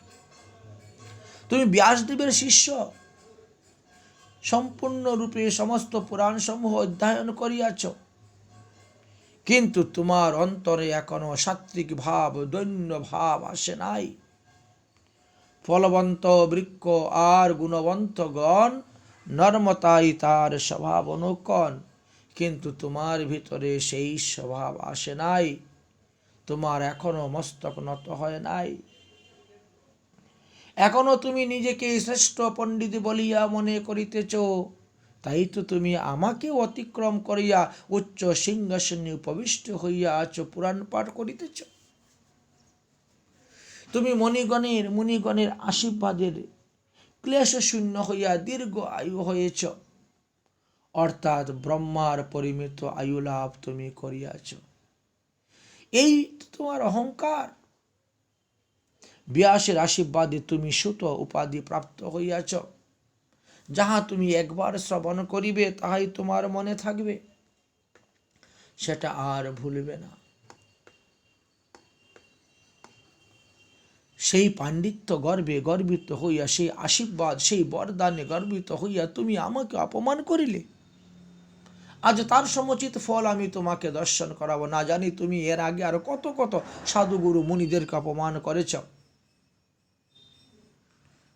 তুমি ব্যাসদেবের শিষ্য, সম্পূর্ণরূপে সমস্ত পুরাণ সমূহ অধ্যয়ন করিয়াছ, কিন্তু তোমার অন্তরে এখনো সাত্ত্বিক ভাব, দৈন্য ভাব আসে নাই। ফলবন্ত বৃক্ষ আর গুণবন্ত গণ নর্মতাই তার স্বভাব অনুকণ, কিন্তু তোমার ভিতরে সেই স্বভাব আসে নাই, তোমার এখনো মস্তক নত হয় নাই। এখনো তুমি নিজেকে শ্রেষ্ঠ পণ্ডিত বলিয়া মনে করিতেছ, তাই তো তুমি আমাকে অতিক্রম করিয়া উচ্চ সিংহাসনে উপবিষ্ট হইয়া আছো, পুরাণ পাঠ করিতেছ। তুমি মুনিগণের আশীর্বাদের ক্লেশ শূন্য হইয়া দীর্ঘ আয়ু হয়েছ, অর্থাৎ ব্রহ্মার পরিমিত আয়ু লাভ তুমি করিয়াছ। এই তোমার অহংকার। ব্যাসের আশীর্বাদে তুমি সুত উপাধি প্রাপ্ত হইয়াছ, যাহা তুমি একবার শ্রবণ করিবে তাহাই তোমার মনে থাকবে, সেটা আর ভুলবে না। সেই পাণ্ডিত্য গর্বে গর্বিত হইয়া, সেই আশীর্বাদ, সেই বরদানে গর্বিত হইয়া তুমি আমাকে অপমান করিলে। আজ তার সমুচিত ফল আমি তোমাকে দর্শন করাবো। না জানি তুমি এর আগে আরো কত কত সাধুগুরু মুনিদেরকে অপমান করেছ।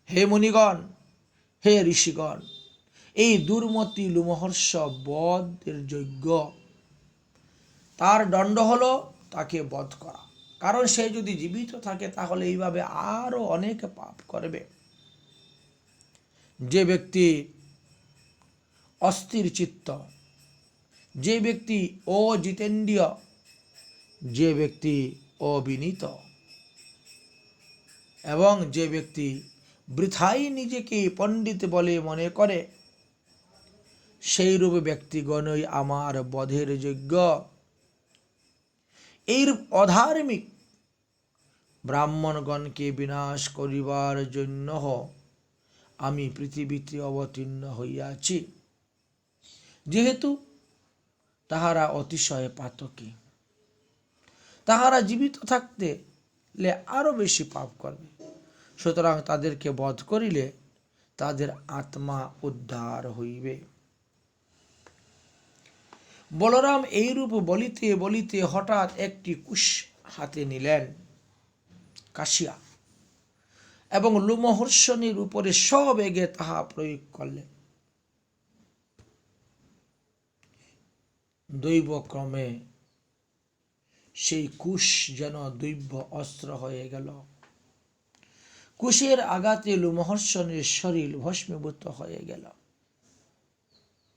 হে মুনিগণ, হে ঋষিগণ, এই দুর্মতি লোমহর্ষ বধের যোগ্য। তার দণ্ড হলো তাকে বধ করা। কারণ সে যদি জীবিত থাকে তাহলে এইভাবে আরো অনেক পাপ করবে। যে ব্যক্তি অস্থির চিত্ত, যে ব্যক্তি অজিতেন্দ্রিয়, যে ব্যক্তি অবিনীত, এবং যে ব্যক্তি বৃথাই নিজেকে পণ্ডিত বলে মনে করে, সেই রূপ ব্যক্তিগণই আমার বধের যোগ্য। এইরূপ অধার্মিক ব্রাহ্মণগণকে বিনাশ করিবার জন্য আমি পৃথিবীতে অবতীর্ণ হইয়াছি। যেহেতু তাহারা অতিশয় পাতকী, তাহারা জীবিত থাকতে আরো বেশি পাপ করবে, সুতরাং তাদেরকে বধ করিলে তাদের আত্মা উদ্ধার হইবে। বলরাম এইরূপ বলিতে বলিতে হঠাৎ একটি কুশ হাতে নিলেন, কাশিয়া, এবং লোমহর্ষণের উপরে সবেগে তাহা প্রয়োগ করলেন। দৈবক্রমে সেই কুশ যেন দৈব্য অস্ত্র হয়ে গেল। কুশের আঘাতে লোমহর্ষণের শরীর ভস্মীভূত হয়ে গেল,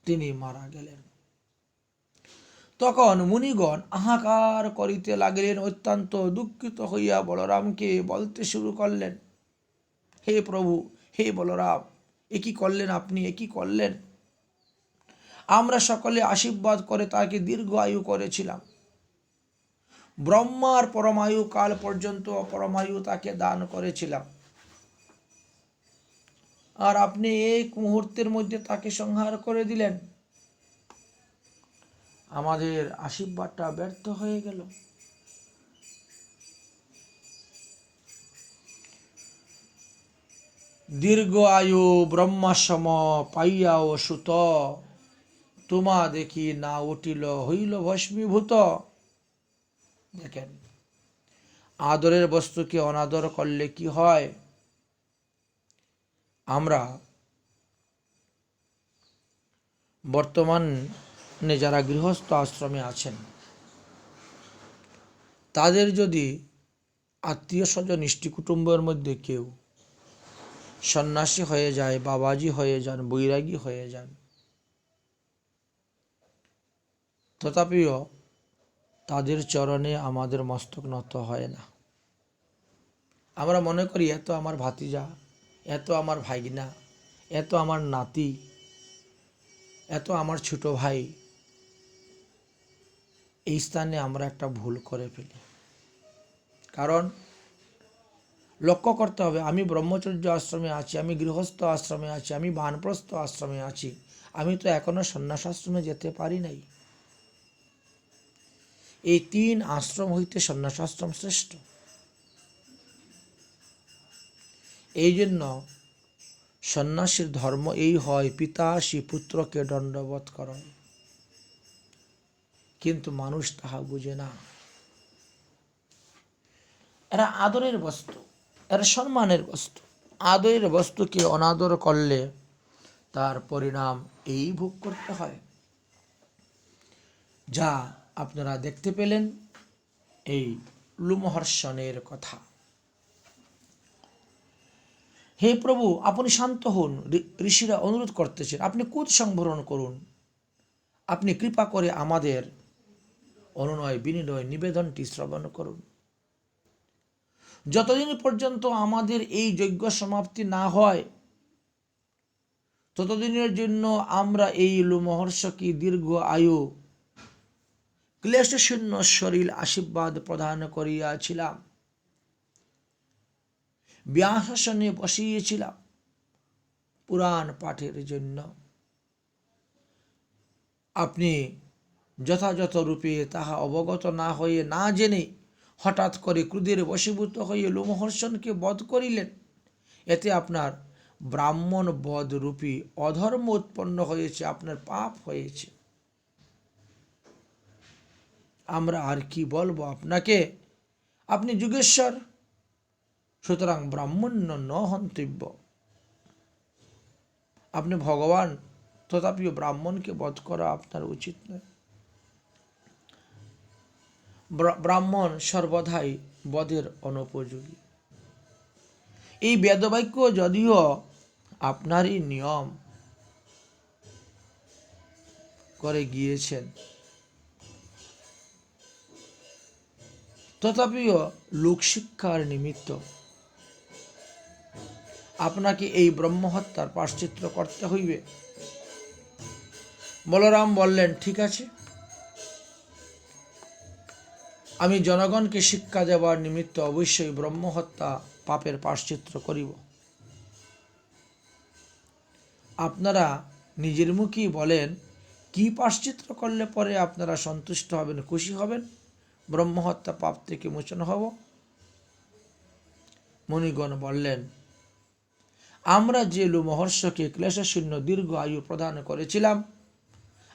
তিনি মারা গেলেন। তখন মুনিগণ হাহাকার করিতে লাগিলেন। অত্যন্ত দুঃখিত হইয়া বলরামকে বলতে শুরু করলেন, হে প্রভু, হে বলরাম, এ কি করলেন আপনি, এ কি করলেন? আমরা সকলে আশীর্বাদ করে তাকে দীর্ঘ আয়ু করেছিলাম। ব্রহ্মার পরমায়ু কাল পর্যন্ত পরমায়ু তাকে দান করেছিলাম, আর আপনি এক মুহূর্তের মধ্যে তাকে সংহার করে দিলেন। আমাদের আশীর্বাদটা ব্যর্থ হয়ে গেল। দীর্ঘ আয়ু ব্রহ্মাসম পাইয়াও সুত, তোমা দেখি না উঠিল হইল ভস্মীভূত। দেখেন, আদরের বস্তুকে অনাদর করলে কি হয়? আমরা বর্তমানে যারা গৃহস্থ আশ্রমে আছেন, তাদের যদি আত্মীয় স্বজন ইষ্টি কুটুম্বের মধ্যে কেউ সন্ন্যাসী হয়ে যায়, বাবাজি হয়ে যান, বৈরাগী হয়ে যান, তথাপিও তাদের চরণে আমাদের মস্তক নত হয় না। আমরা মনে করি এত আমার ভাতিজা, এত আমার ভাগিনা, এত আমার নাতি, এত আমার ছোট ভাই। এই স্থানে আমরা একটা ভুল করে ফেলি। কারণ লক্ষ্য করতে হবে, আমি ব্রহ্মচর্য আশ্রমে আছি, আমি গৃহস্থ আশ্রমে আছি, আমি বানপ্রস্থ আশ্রমে আছি, আমি তো এখনো সন্ন্যাস আশ্রমে যেতে পারি নাই। এই 3 আশ্রম হইতে সন্ন্যাস আশ্রম শ্রেষ্ঠ। এই জন্য সন্ন্যাসীর ধর্ম এই হয়, পিতাশ্রী পুত্রকে দণ্ডবোধ করো। কিন্তু মানুষ তাহা বুঝে না। এরা আদরের বস্তু, এরা সম্মানের বস্তু। আদরের বস্তুকে অনাদর করলে তার পরিণাম এই ভোগ করতে হয়, যা আপনারা দেখতে পেলেন এই লোমহর্ষণের কথা। হে প্রভু, আপনি শান্ত হন, ঋষিরা অনুরোধ করতেছেন, আপনি ক্রোধ সংবরণ করুন, আপনি কৃপা করে আমাদের অনুনয় বিনিময় নিবেদনটি শ্রবণ করুন। যতদিন পর্যন্ত আমাদের এই যজ্ঞ সমাপ্তি না হয়, ততদিনের জন্য আমরা এই লোমহর্ষকে দীর্ঘ আয়ু ক্লেশশূন্য শরীর আশীর্বাদ প্রদান করিয়াছিলাম, ব্যাসাসনে বসিয়েছিলাম পুরাণ পাঠের জন্য। আপনি যথাযথ রূপে তাহা অবগত না হয়ে, না জেনে হঠাৎ করে ক্রোধের বশীভূত হয়ে লোমহর্ষণকে বধ করিলেন। এতে আপনার ব্রাহ্মণ বধ রূপী অধর্ম উৎপন্ন হয়েছে, আপনার পাপ হয়েছে। আমরা আর কি বলবো আপনাকে, আপনি যুগেশ্বর, সুতরাং ব্রাহ্মণ্য ন হন্তব্য। আপনি ভগবান, তথাপিও ব্রাহ্মণকে বধ করা আপনার উচিত নয়। ব্রাহ্মণ সর্বদাই বধের অনুপযোগী। এই বেদবাক্য যদিও আপনারই নিয়ম করে গিয়েছেন, তথাপিও লোকশিক্ষার নিমিত্ত আপনাকে এই ব্রহ্মহত্যার প্রায়শ্চিত্ত করতে হইবে। বলরাম বললেন, ঠিক আছে, আমি জনগণকে শিক্ষা দেওয়ার নিমিত্ত অবশ্যই ব্রহ্মহত্যা পাপের প্রায়শ্চিত্ত করিব। আপনারা নিজের মুখেই বলেন, কি প্রায়শ্চিত্ত করলে পরে আপনারা সন্তুষ্ট হবেন, খুশি হবেন, ব্রহ্মহত্যা পাপ থেকে মোচন হব? মুনিগণ বললেন, আমরা যে লোমহর্ষকে ক্লেশশূন্য দীর্ঘ আয়ু প্রদান করেছিলাম,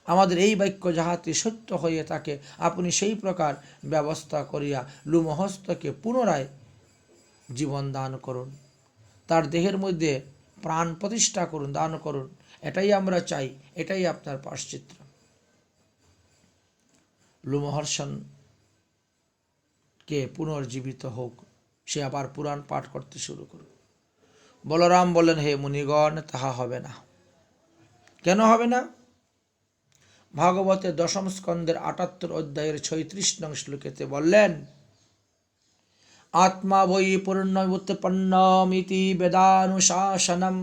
আমাদের এই বাক্য যাহাতে সত্য হয়ে থাকে, আপনি সেই প্রকার ব্যবস্থা করিয়া লোমহর্ষকে পুনরায় জীবন দান করুন, তার দেহের মধ্যে প্রাণ প্রতিষ্ঠা করুন, দান করুন। এটাই আমরা চাই, এটাই আপনার প্রায়শ্চিত্ত। লোমহর্ষণকে পুনর্জীবিত হোক, সে আবার পুরাণ পাঠ করতে শুরু করুন। বলরাম বললেন, হে মুনিগণ, তাহা হবে না। কেন হবে না? ভাগবতের দশম স্কন্ধের ৭৮ অধ্যায়ের ৩৬ নং শ্লোকেতে বললেন, আত্মা বৈ পূর্ণমুৎপন্নমিতি বেদানুশাসনম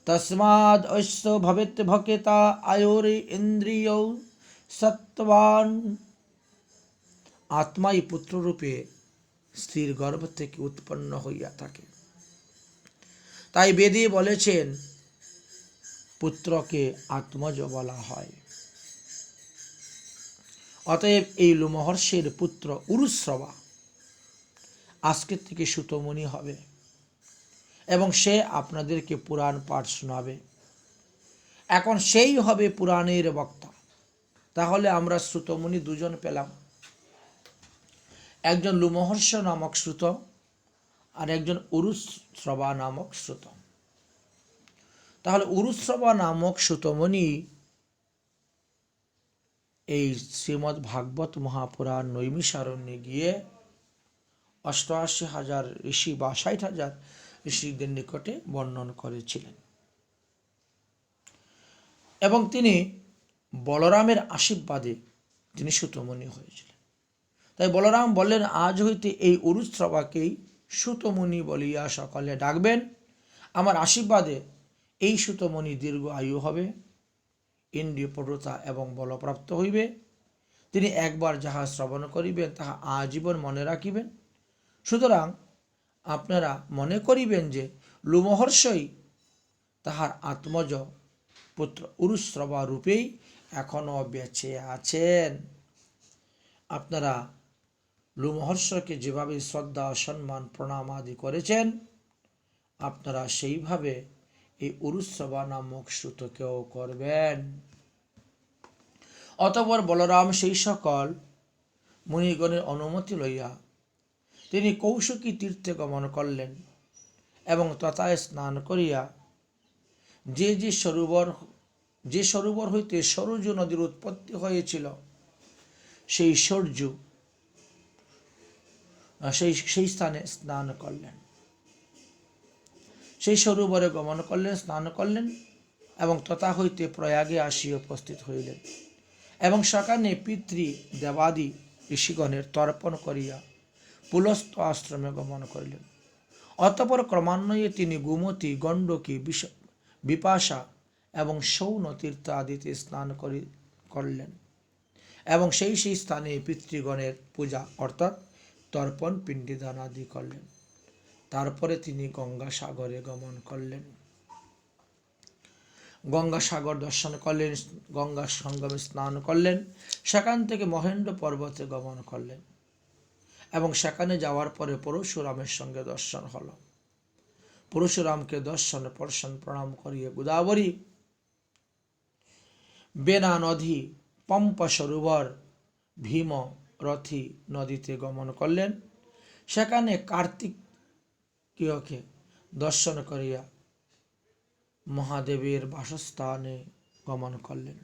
তস্মাদ অস্য ভবেত ভকেতা আয়ুরি ইন্দ্রিয় সত্ত্বান। আত্মাই পুত্ররূপে স্ত্রীর গর্ভ থেকে উৎপন্ন হইয়া থাকে। তাই বেদে বলেছেন পুত্রকে আত্মজ বলা হয়। অতএব এই লোমহর্ষের পুত্র উরুশ্রবা আজকে থেকে সুতমুনি হবে এবং সে আপনাদেরকে পুরাণ পাঠ শোনাবে। এখন সেই হবে পুরাণের বক্তা। তাহলে আমরা শ্রুতমুনি দুজন পেলাম, একজন লোমহর্ষ নামক শ্রুত আর একজন উরুশ্রবা নামক শ্রুত। তাহলে উরুশ্রবা নামক শ্রুতমুনি এই শ্রীমদ্ ভাগবত মহাপুরাণ নৈমিষারণ্যে গিয়ে ৮৮,০০০ ঋষি বা ৬০,০০০ ঋষিদের নিকটে বর্ণন করেছিলেন এবং তিনি বলরামের আশীর্বাদে তিনি সুতমুনি হয়েছিলেন। তাই বলরাম বললেন, আজ হইতে এই উরুশ্রবাকেই সুতমুনি বলিয়া সকলে ডাকবেন। আমার আশীর্বাদে এই সুতমুনি দীর্ঘ আয়ু হবে, ইন্দ্রিয় প্রবৃত্তি এবং বলপ্রাপ্ত হইবে। তিনি একবার যাহা শ্রবণ করিবেন তাহা আজীবন মনে রাখিবেন। সুতরাং আপনারা মনে করিবেন যে লোমহর্ষই তাহার আত্মজ পুত্র উরুশ্রবা রূপেই এখনো বেঁচে আছেন। আপনারা লোমহর্ষকে যেভাবে শ্রদ্ধা, সম্মান, প্রণাম আদি করেছেন, আপনারা সেইভাবে এই উরুশ্রবা নামক শ্রুতকেও করবেন। অতঃপর বলরাম সেই সকল মুনিগণের অনুমতি লইয়া তিনি কৌশিকী তীর্থে গমন করলেন এবং তথায় স্নান করিয়া যে সরোবর হইতে সরযূ নদীর উৎপত্তি হয়েছিল, সেই সরযূ সেই স্থানে স্নান করলেন, সেই সরোবরে গমন করলেন, স্নান করলেন এবং তথা হইতে প্রয়াগে আসিয়া উপস্থিত হইলেন এবং সেখানে পিতৃ দেবাদি ঋষিগণের তর্পণ করিয়া পুলস্ত আশ্রমে গমন করিলেন। অতঃপর ক্রমান্বয়ে তিনি গোমতী, গণ্ডকী, বিপাশা এবং সৌন তীর্থ আদিতে স্নান করলেন এবং সেই স্থানে পিতৃগণের পূজা অর্থাৎ তর্পণ, পিণ্ডিদান আদি করলেন। তারপরে তিনি গঙ্গাসাগরে গমন করলেন, গঙ্গাসাগর দর্শন করলেন, গঙ্গার সঙ্গমে স্নান করলেন, সেখান থেকে মহেন্দ্র পর্বতে গমন করলেন এবং সেখানে যাওয়ার পরে পরশুরামের সঙ্গে দর্শন হলো। পরশুরামকে দর্শনে প্রণাম করিয়ে গোদাবরী, বেনা নদী, পম্পা সরোবর, ভীম রথী নদীতে গমন করলেন। সেখানে কার্তিকেয়কে দর্শন করিয়া মহাদেবের বাসস্থানে গমন করলেন।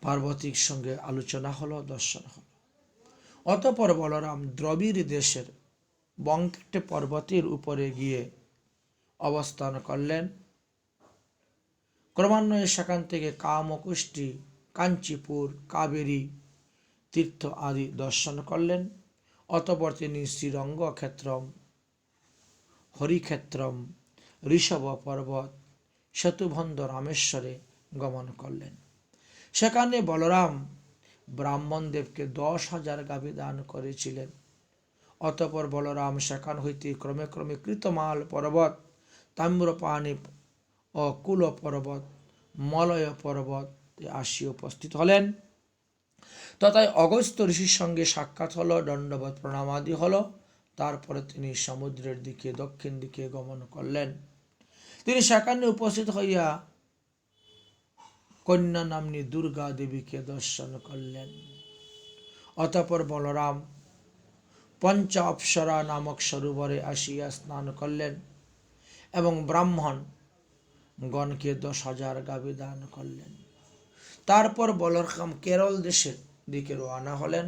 পার্বতীর সঙ্গে আলোচনা হলো, দর্শন হলো। অতঃপর বলরাম দ্রবিড় দেশের বঙ্কেট পর্বতের উপরে গিয়ে অবস্থান করলেন। ক্রমান্বয়ে সেখান থেকে কামকুষ্টি, কাঞ্চীপুর, কাবেরী তীর্থ আদি দর্শন করলেন। অতঃপর তিনি শ্রীরঙ্গক্ষেত্রম, হরিক্ষেত্রম, ঋষভ পর্বত, সেতুবন্ধ রামেশ্বরে গমন করলেন। সেখানে বলরাম ব্রাহ্মণদেবকে 10,000 গাভী দান করেছিলেন। অতঃপর বলরাম সেখান হইতে ক্রমে ক্রমে কৃতমাল পর্বত, তাম্রপাণি ও কুল পর্বত, মলয় পর্বতে আসি উপস্থিত হলেন। তথায় অগস্ত্য ঋষির সঙ্গে সাক্ষাৎ হলো, দণ্ডবত প্রণামাদি হলো। তারপরে তিনি সমুদ্রের দিকে, দক্ষিণ দিকে গমন করলেন। তিনি সেখানে উপস্থিত হইয়া কন্যা নাম্নী দুর্গা দেবীকে দর্শন করলেন। অতঃপর বলরাম পঞ্চ অপ্সরা নামক সরোবরে আসিয়া স্নান করলেন এবং ব্রাহ্মণ গণকে 10,000 গাভী দান করলেন। তারপর বলরাম কেরল দেশের দিকে রওনা হলেন।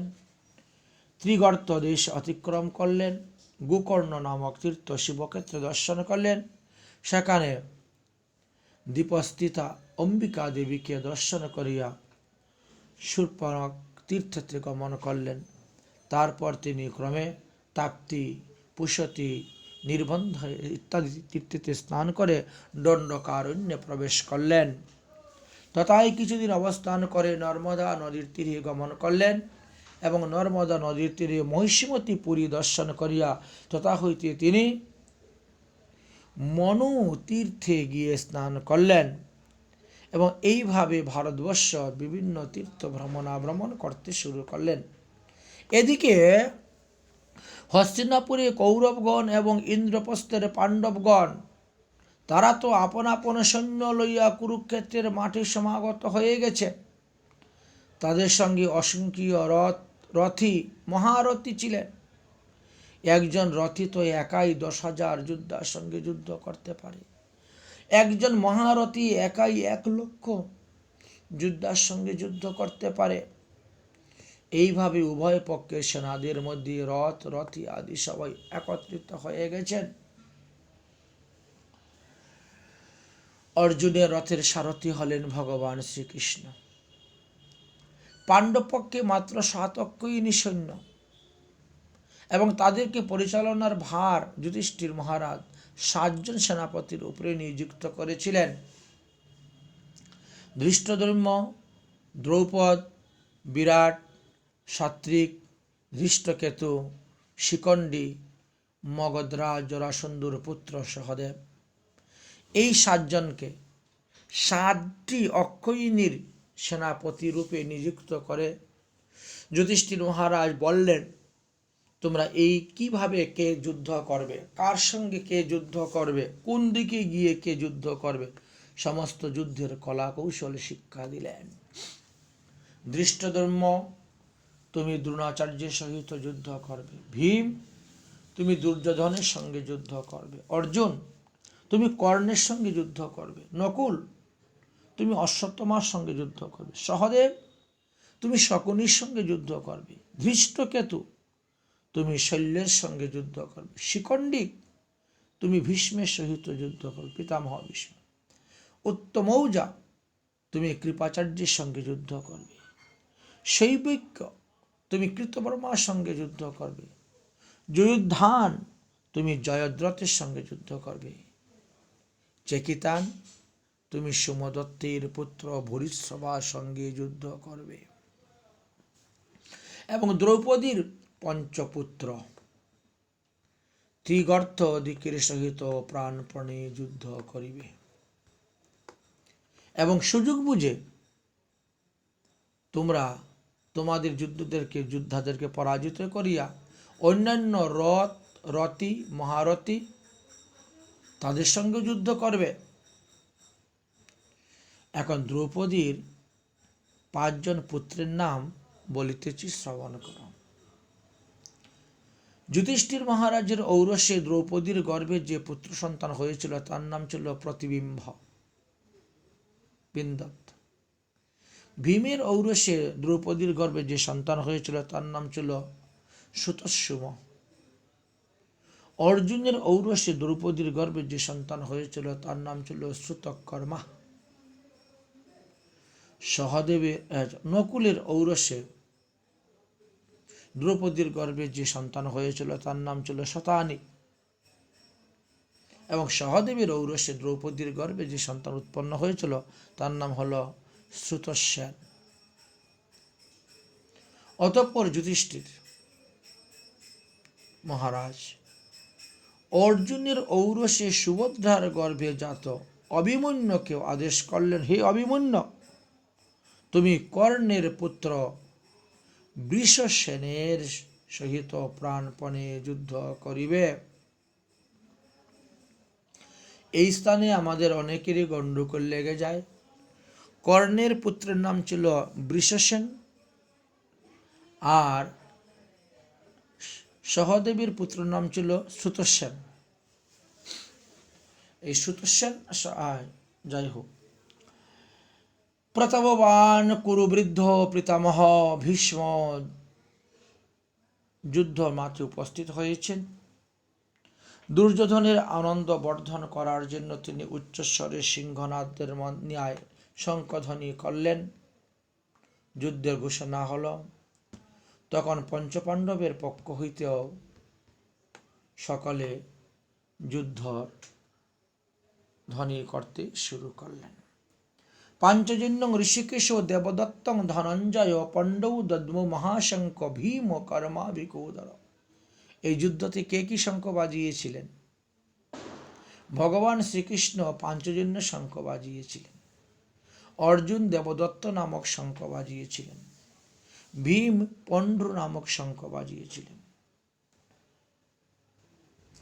ত্রিগর্ত দেশ অতিক্রম করলেন। গোকর্ণ নামক তীর্থ শিবক্ষেত্রে দর্শন করলেন। সেখানে দীপস্থিতা অম্বিকা দেবীকে দর্শন করিয়া শূর্পণখ তীর্থে গমন করলেন। তারপর তিনি ক্রমে তাপ্তি, পুষতি, নির্বন্ধ ইত্যাদি তীর্থে স্নান করে দণ্ডকারণ্যে প্রবেশ করলেন। তথায় কিছুদিন অবস্থান করে নর্মদা নদীর তীরে গমন করলেন এবং নর্মদা নদীর তীরে মহিষীমতী পুরী দর্শন করিয়া তথা হইতে তিনি মনু তীর্থে গিয়ে স্নান করলেন এবং এইভাবে ভারতবর্ষ বিভিন্ন তীর্থ ভ্রমণ করতে শুরু করলেন। এদিকে হস্তিনাপুরে কৌরবগণ এবং ইন্দ্রপ্রস্থের পাণ্ডবগণ, তারা তো আপন আপন সৈন্য লইয়া কুরুক্ষেত্রের মাঠে সমাগত হয়ে গেছে। তাদের সঙ্গে অসংখ্য রথী, মহারথী ছিলেন। একজন রথী তো একাই 10,000 যোদ্ধার সঙ্গে যুদ্ধ করতে পারে। একজন মহারথী একাই 1,00,000 যোদ্ধার সঙ্গে যুদ্ধ করতে পারে। এইভাবে উভয় পক্ষের সেনাদের মধ্যে রথ, রথী আদি সবাই একত্রিত হয়ে গেছেন। অর্জুনের রথের সারথী হলেন ভগবান শ্রীকৃষ্ণ। পাণ্ডব পক্ষে মাত্র 7 অক্ষৌহিণী সৈন্য এবং তাদেরকে পরিচালনার ভার যুধিষ্ঠির মহারাজ 7 জন সেনাপতির উপরে নিযুক্ত করেছিলেন। ধৃষ্টদ্যুম্ন, দ্রৌপদ, বিরাট, সাত্বিক, ধৃষ্টকেতু, শিখণ্ডী, মগধরাজ জরাসন্ধুর পুত্র সহদেব, এই 7 জনকে 7টি অক্ষৌহিণীর সেনাপতি রূপে নিযুক্ত করে যুধিষ্ঠির মহারাজ বললেন, তোমরা এই কিভাবে কে যুদ্ধ করবে, কার সঙ্গে কে যুদ্ধ করবে, কোন দিকে গিয়ে কে যুদ্ধ করবে, সমস্ত যুদ্ধের কলা কৌশল শিক্ষা দিলেন। ধৃষ্টদ্যুম্ন, তুমি দ্রোণাচার্যের সহিত যুদ্ধ করবে। ভীম, তুমি দুর্যোধনের সঙ্গে যুদ্ধ করবে। অর্জুন, তুমি কর্ণের সঙ্গে যুদ্ধ করবে। নকুল, তুমি অশ্বত্থামার সঙ্গে যুদ্ধ করবে। সহদেব, তুমি শকুনির সঙ্গে যুদ্ধ করবে। ধৃষ্টকেতু, তুমি শল্যের সঙ্গে যুদ্ধ করবে। শিখণ্ডী, তুমি ভীষ্মের সহিত যুদ্ধ করবে, পিতামহ ভীষ্ম। উত্তমৌজা, তুমি কৃপাচার্যের সঙ্গে যুদ্ধ করবে। শৈবক্য, তুমি কৃতবর্মার সঙ্গে যুদ্ধ করবে। জয়ুদ্ধান, তুমি জয়দ্রথের সঙ্গে যুদ্ধ করবে। চেকিতান, তুমি সোমদত্তের পুত্র ভূরিশ্রবার সঙ্গে যুদ্ধ করবে এবং দ্রৌপদীর পঞ্চপুত্র ত্রিগর্ত দিকের সহিত প্রাণপণে যুদ্ধ করিবে এবং সুযোগ বুঝে তোমরা তোমাদের যোদ্ধাদেরকে পরাজিত করিয়া অন্যান্য রথী মহারথী তাদের সঙ্গে যুদ্ধ করবে। এখন দ্রৌপদীর 5 জন পুত্রের নাম বলিতেছি, শ্রবণ করো। যুধিষ্ঠির মহারাজের ঔরসে দ্রৌপদীর গর্ভে যে পুত্র সন্তান হয়েছিল তার নাম ছিল প্রতিবিম্ব বিন্দত। ভীমের ঔরসে দ্রৌপদীর গর্ভে যে সন্তান হয়েছিল তার নাম ছিল সুতোৎসুম। অর্জুনের ঔরসে দ্রৌপদীর গর্ভে যে সন্তান হয়েছিল তার নাম ছিল শ্রুতকর্মা। নকুলের ঔরসে দ্রৌপদীর গর্ভে যে সন্তান হয়েছিল তার নাম ছিল শতানি। এবং সহদেবের ঔরসে দ্রৌপদীর গর্ভে যে সন্তান উৎপন্ন হয়েছিল তার নাম হল শ্রুতসেন। অতঃপর যুধিষ্ঠির মহারাজ অর্জুনের ঔরসে সুভদ্রার গর্ভে জাত অভিমন্যুকে আদেশ করলেন, হে অভিমন্যু, তুমি কর্ণের পুত্র বৃষসেনের সহিত প্রাণপণে যুদ্ধ করিবে। এই স্থানে আমাদের অনেকেরই গণ্ডগোল লেগে যায়। কর্ণের পুত্রের নাম ছিল বৃষসেন, আর সহদেবের পুত্রের নাম ছিল শ্রুতসেন। এই শ্রুতসেন যাই হোক, প্রতাপবান কুরুবৃদ্ধ পিতামহ ভীষ্ম যুদ্ধ মাঠে উপস্থিত হয়েছেন। দুর্যোধনের আনন্দ বর্ধন করার জন্য তিনি উচ্চস্বরে সিংহনাদের ন্যায় শঙ্খধ্বনি করলেন। যুদ্ধের ঘোষণা হল। তখন পঞ্চপাণ্ডবের পক্ষ হইতেও সকলে যুদ্ধ ধ্বনি করতে শুরু করলেন। পাঞ্চজন্যং ঋষিকেশ দেবদত্তং ধনঞ্জয় পণ্ডৌ দদ্মো মহাশঙ্খ ভীম কর্মাভিকোদর। এই যুদ্ধতে কে কি শঙ্খ বাজিয়েছিলেন? ভগবান শ্রীকৃষ্ণ পাঞ্চজন্য শঙ্খ বাজিয়েছিলেন, অর্জুন দেবদত্ত নামক শঙ্খ বাজিয়েছিলেন, ভীম পণ্ড্র নামক শঙ্খ বাজিয়েছিলেন।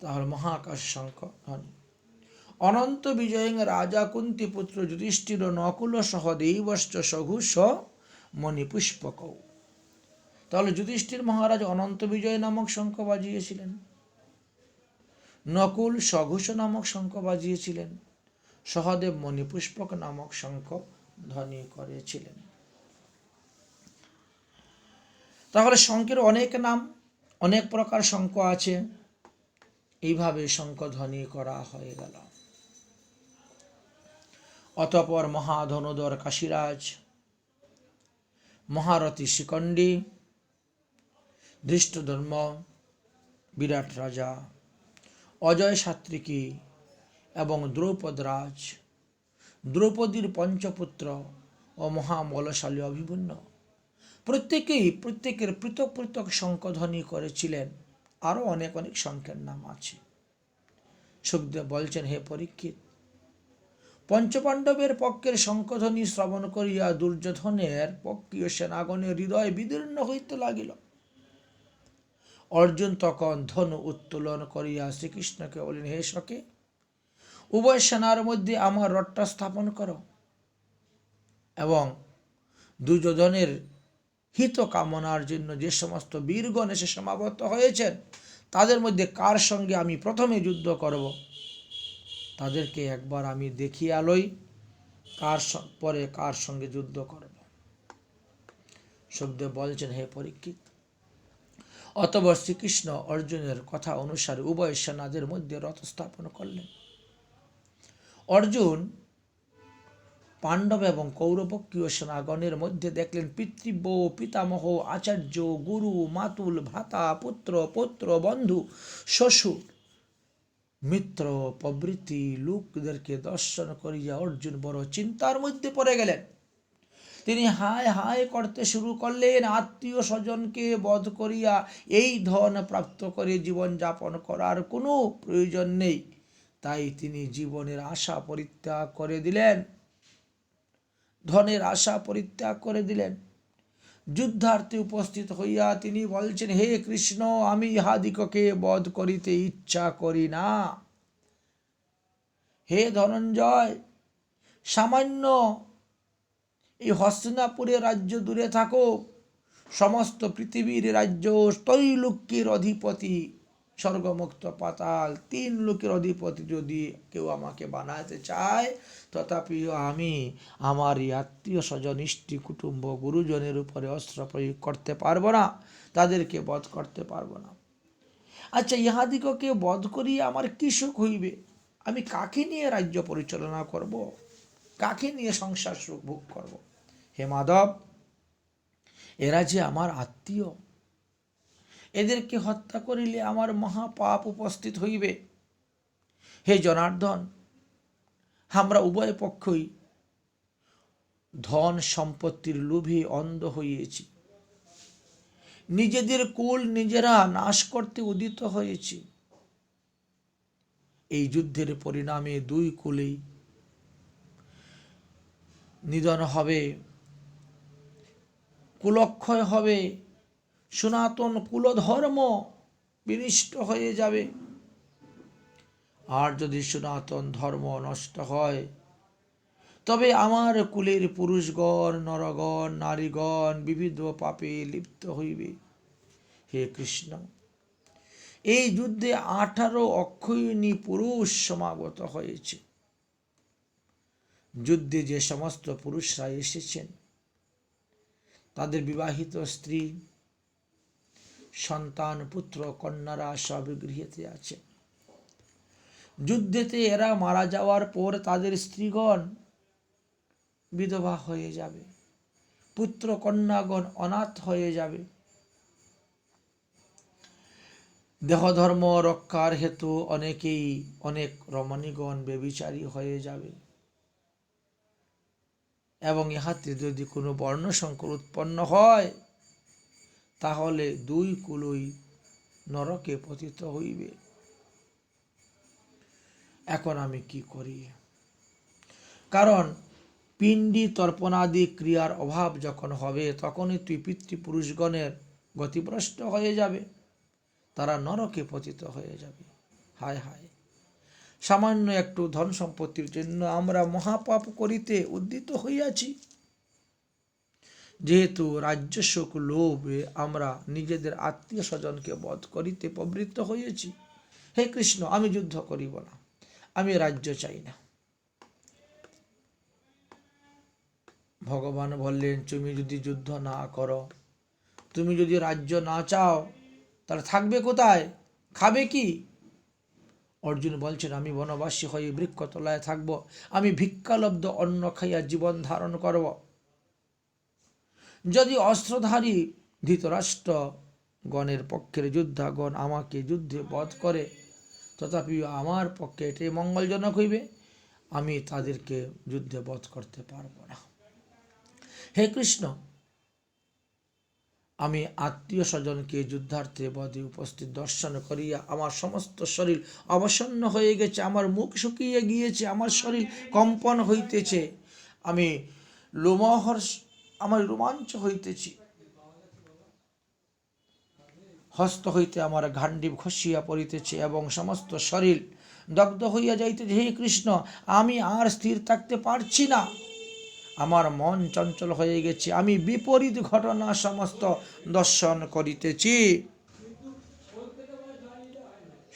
তাহলে মহাকাশ শঙ্খ ধ্বনি। অনন্ত বিজয়ং রাজা কুন্তি পুত্র যুধিষ্ঠির নকুল সহদেবশ্চ সঘুষ মণিপুষ্পক। তাহলে যুধিষ্ঠির মহারাজ অনন্ত বিজয় নামক শঙ্খ বাজিয়েছিলেন, নকুল সঘুষ নামক শঙ্খ বাজিয়েছিলেন, সহদেব মণিপুষ্পক নামক শঙ্খ ধ্বনি করেছিলেন। তাহলে শঙ্খের অনেক নাম, অনেক প্রকার শঙ্খ আছে। এইভাবে শঙ্খ ধ্বনি করা হয়ে গেল। অতঃপর মহাধনুধর কাশীরাজ, মহারথী শিখণ্ডী, ধৃষ্টধর্ম বিরাট রাজা, অজয় সাত্ত্বিকী এবং দ্রৌপদরাজ, দ্রৌপদীর পঞ্চপুত্র ও মহাবলশালী অভিমন্যু প্রত্যেকের পৃথক পৃথক শঙ্খধ্বনি করেছিলেন। আরো অনেক অনেক শঙ্খের নাম আছে। সুখদেব বলছেন, হে পরীক্ষিত, পঞ্চপাণ্ডবের পক্ষের শঙ্খধ্বনি শ্রবণ করিয়া দুর্যোধনের পক্ষীয় সেনাগণের হৃদয় বিদীর্ণ হইতে লাগিল। অর্জুন তখন ধনু উত্তোলন করিয়া শ্রীকৃষ্ণকে বলেন, হে সখে, উভয় সেনার মধ্যে আমার রথটা স্থাপন করো এবং দুর্যোধনের হিত কামনার জন্য যে সমস্ত বীরগণ এসে সমাবর্ত হয়েছেন তাদের মধ্যে কার সঙ্গে আমি প্রথমে যুদ্ধ করব তাদেরকে একবার আমি দেখিয়া লই, পরে কার সঙ্গে যুদ্ধ করব। সুখদেব বলছেন, হে পরীক্ষিত, অতঃপর শ্রীকৃষ্ণ অর্জুনের কথা অনুসারে উভয় সেনাদের মধ্যে রথ স্থাপন করলেন। অর্জুন পাণ্ডব এবং কৌরবপক্ষীয় সেনাগণের মধ্যে দেখলেন পিতৃব্য, পিতামহ, আচার্য, গুরু, মাতুল, ভ্রাতা, পুত্র, পৌত্র, বন্ধু, শ্বশুর, মিত্র প্রভৃতি লোকদেরকে দর্শন করিয়া অর্জুন বড় চিন্তার মধ্যে পড়ে গেলেন। তিনি হায় হায় করতে শুরু করলেন। আত্মীয় স্বজনকে বধ করিয়া এই ধন প্রাপ্ত করে জীবন যাপন করার কোনো প্রয়োজন নেই, তাই তিনি জীবনের আশা পরিত্যাগ করে দিলেন, ধনের আশা পরিত্যাগ করে দিলেন। যুদ্ধার্থে উপস্থিত হইয়া তিনি বলছেন, হে কৃষ্ণ, আমি ইহাদিগকে বধ করিতে ইচ্ছা করি না। হে ধনঞ্জয়, সামান্য এই হস্তিনাপুরের রাজ্য দূরে থাকুক, সমস্ত পৃথিবীর রাজ্য, ত্রৈলোক্যের অধিপতি, স্বর্গমুক্ত পাতাল 3 লোকের অধিপতি যদি কেউ আমাকে বানাতে চায়, তথাপি আমি আমার এই আত্মীয় স্বজন, ইষ্টি কুটুম্ব, গুরুজনের উপরে অস্ত্র প্রয়োগ করতে পারবো না, তাদেরকে বধ করতে পারবো না। আচ্ছা, ইহাদিগকে বধ করিয়া আমার কি সুখ হইবে? আমি কাকে নিয়ে রাজ্য পরিচালনা করব? কাকে নিয়ে সংসার সুখ ভোগ করব? হে মাধব, এরা যে আমার আত্মীয়, এদেরকে হত্যা করিলে আমার মহাপাপ উপস্থিত হইবে। হে জনার্দন, আমরা উভয় পক্ষই ধন সম্পত্তির লোভে অন্ধ হইয়েছি, নিজেদের কুল নিজেরা নাশ করতে উদিত হয়েছি। এই যুদ্ধের পরিণামে 2 কুলেই নিধন হবে, কুলক্ষয় হবে, সনাতন কুলধর্ম বিনষ্ট হয়ে যাবে। আর যদি সনাতন ধর্ম নষ্ট হয়, তবে আমার কুলের পুরুষগণ, নরগণ, নারীগণ বিবিধ পাপে লিপ্ত হইবে। হে কৃষ্ণ, এই যুদ্ধে 18 অক্ষয়িণী পুরুষ সমাগত হয়েছে। যুদ্ধে যে সমস্ত পুরুষরা এসেছেন, তাদের বিবাহিত স্ত্রী, সন্তান, পুত্র, কন্যারা সব গৃহেতে আছে। যুদ্ধেতে এরা মারা যাওয়ার পর তাদের স্ত্রীগণ বিধবা হয়ে যাবে, পুত্র কন্যাগণ অনাথ হয়ে যাবে। দেহধর্ম রক্ষার হেতু অনেক রমণীগণ ব্যভিচারী হয়ে যাবে, এবং ইহাতে যদি কোনো বর্ণ সংকর উৎপন্ন হয়, তাহলে 2 কুলই নরকে পতিত হইবে। এখন আমি কি করি? কারণ পিণ্ডি তর্পণাদি ক্রিয়ার অভাব যখন হবে, তখনই তুই পিতৃপুরুষগণের গতিভ্রষ্ট হয়ে যাবে, তারা নরকে পতিত হয়ে যাবে। হায় হায়, সামান্য একটু ধন সম্পত্তির জন্য আমরা মহাপাপ করিতে উদ্যত হইয়াছি। যেহেতু রাজ্য সুখ লোভে আমরা নিজেদের আত্মীয় স্বজনকে বধ করিতে প্রবৃত্ত হইয়াছি, হে কৃষ্ণ, আমি যুদ্ধ করিব না, আমি রাজ্য চাই না। ভগবান বললেন, তুমি যদি যুদ্ধ না করো, তুমি যদি রাজ্য না চাও, তাহলে থাকবে কোথায়? খাবে কি? অর্জুন বলছেন, আমি বনবাসী হয়ে বৃক্ষতলায় থাকব, আমি ভিক্ষালব্ধ অন্ন খাইয়া জীবন ধারণ করব। যদি অস্ত্রধারী ধৃতরাষ্ট্র গণের পক্ষের যোদ্ধাগণ আমাকে যুদ্ধে বধ করে, তথাপি আমার পক্ষে এটাই মঙ্গলজনক হইবে, আমি তাদেরকে যুদ্ধে বধ করতে পারব না। হে কৃষ্ণ, আমি আত্মীয় স্বজনকে যুদ্ধার্থে বধে উপস্থিত দর্শন করিয়া আমার সমস্ত শরীর অবসন্ন হয়ে গেছে, আমার মুখ শুকিয়ে গিয়েছে, আমার শরীর কম্পন হইতেছে, আমি আমার রোমাঞ্চ হইতেছি, হস্ত হইতে আমার গান্ডীব খসিয়া পড়িতেছে এবং সমস্ত শরীর দগ্ধ হইয়া যাইতেছে। হে কৃষ্ণ, আমি আর স্থির থাকতে পারছি না, আমার মন চঞ্চল হয়ে গেছে, আমি বিপরীত ঘটনা সমস্ত দর্শন করিতেছি।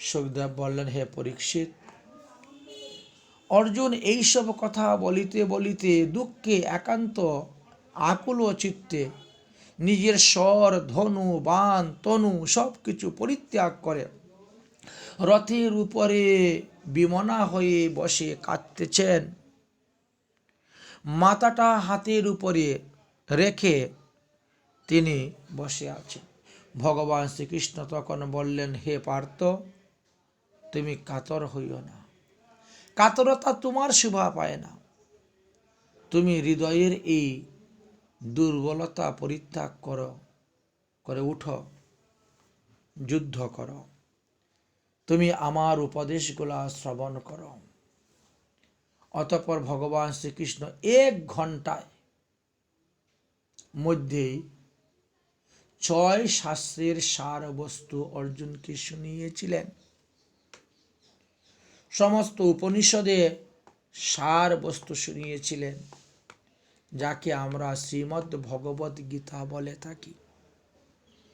সুখদেব বললেন, হে পরীক্ষিত, অর্জুন এইসব কথা বলিতে বলিতে দুঃখে একান্ত আকুল চিত্তে নিজের স্বর, ধনু, বাণ, তনু সব কিছু পরিত্যাগ করে রথের উপরে বিমনা হয়ে বসে কাঁদতেছেন। মাথাটা হাতের উপরে রেখে তিনি বসে আছেন। ভগবান শ্রীকৃষ্ণ তখন বললেন, হে পার্থ, তুমি কাতর হইও না, কাতরতা তোমার শোভা পায় না। তুমি হৃদয়ের এই দুর্বলতা পরিত্যাগ করে উঠো, যুদ্ধ করো, তুমি আমার উপদেশগুলা শ্রবণ করো। অতঃপর ভগবান শ্রীকৃষ্ণ 1 ঘন্টায় মধ্যেই ছয় শাস্ত্রের সার বস্তু অর্জুনকে শুনিয়েছিলেন। সমস্ত উপনিষদে সার বস্তু শুনিয়েছিলেন, যাকে আমরা শ্রীমদ্ ভগবদ গীতা বলে থাকি।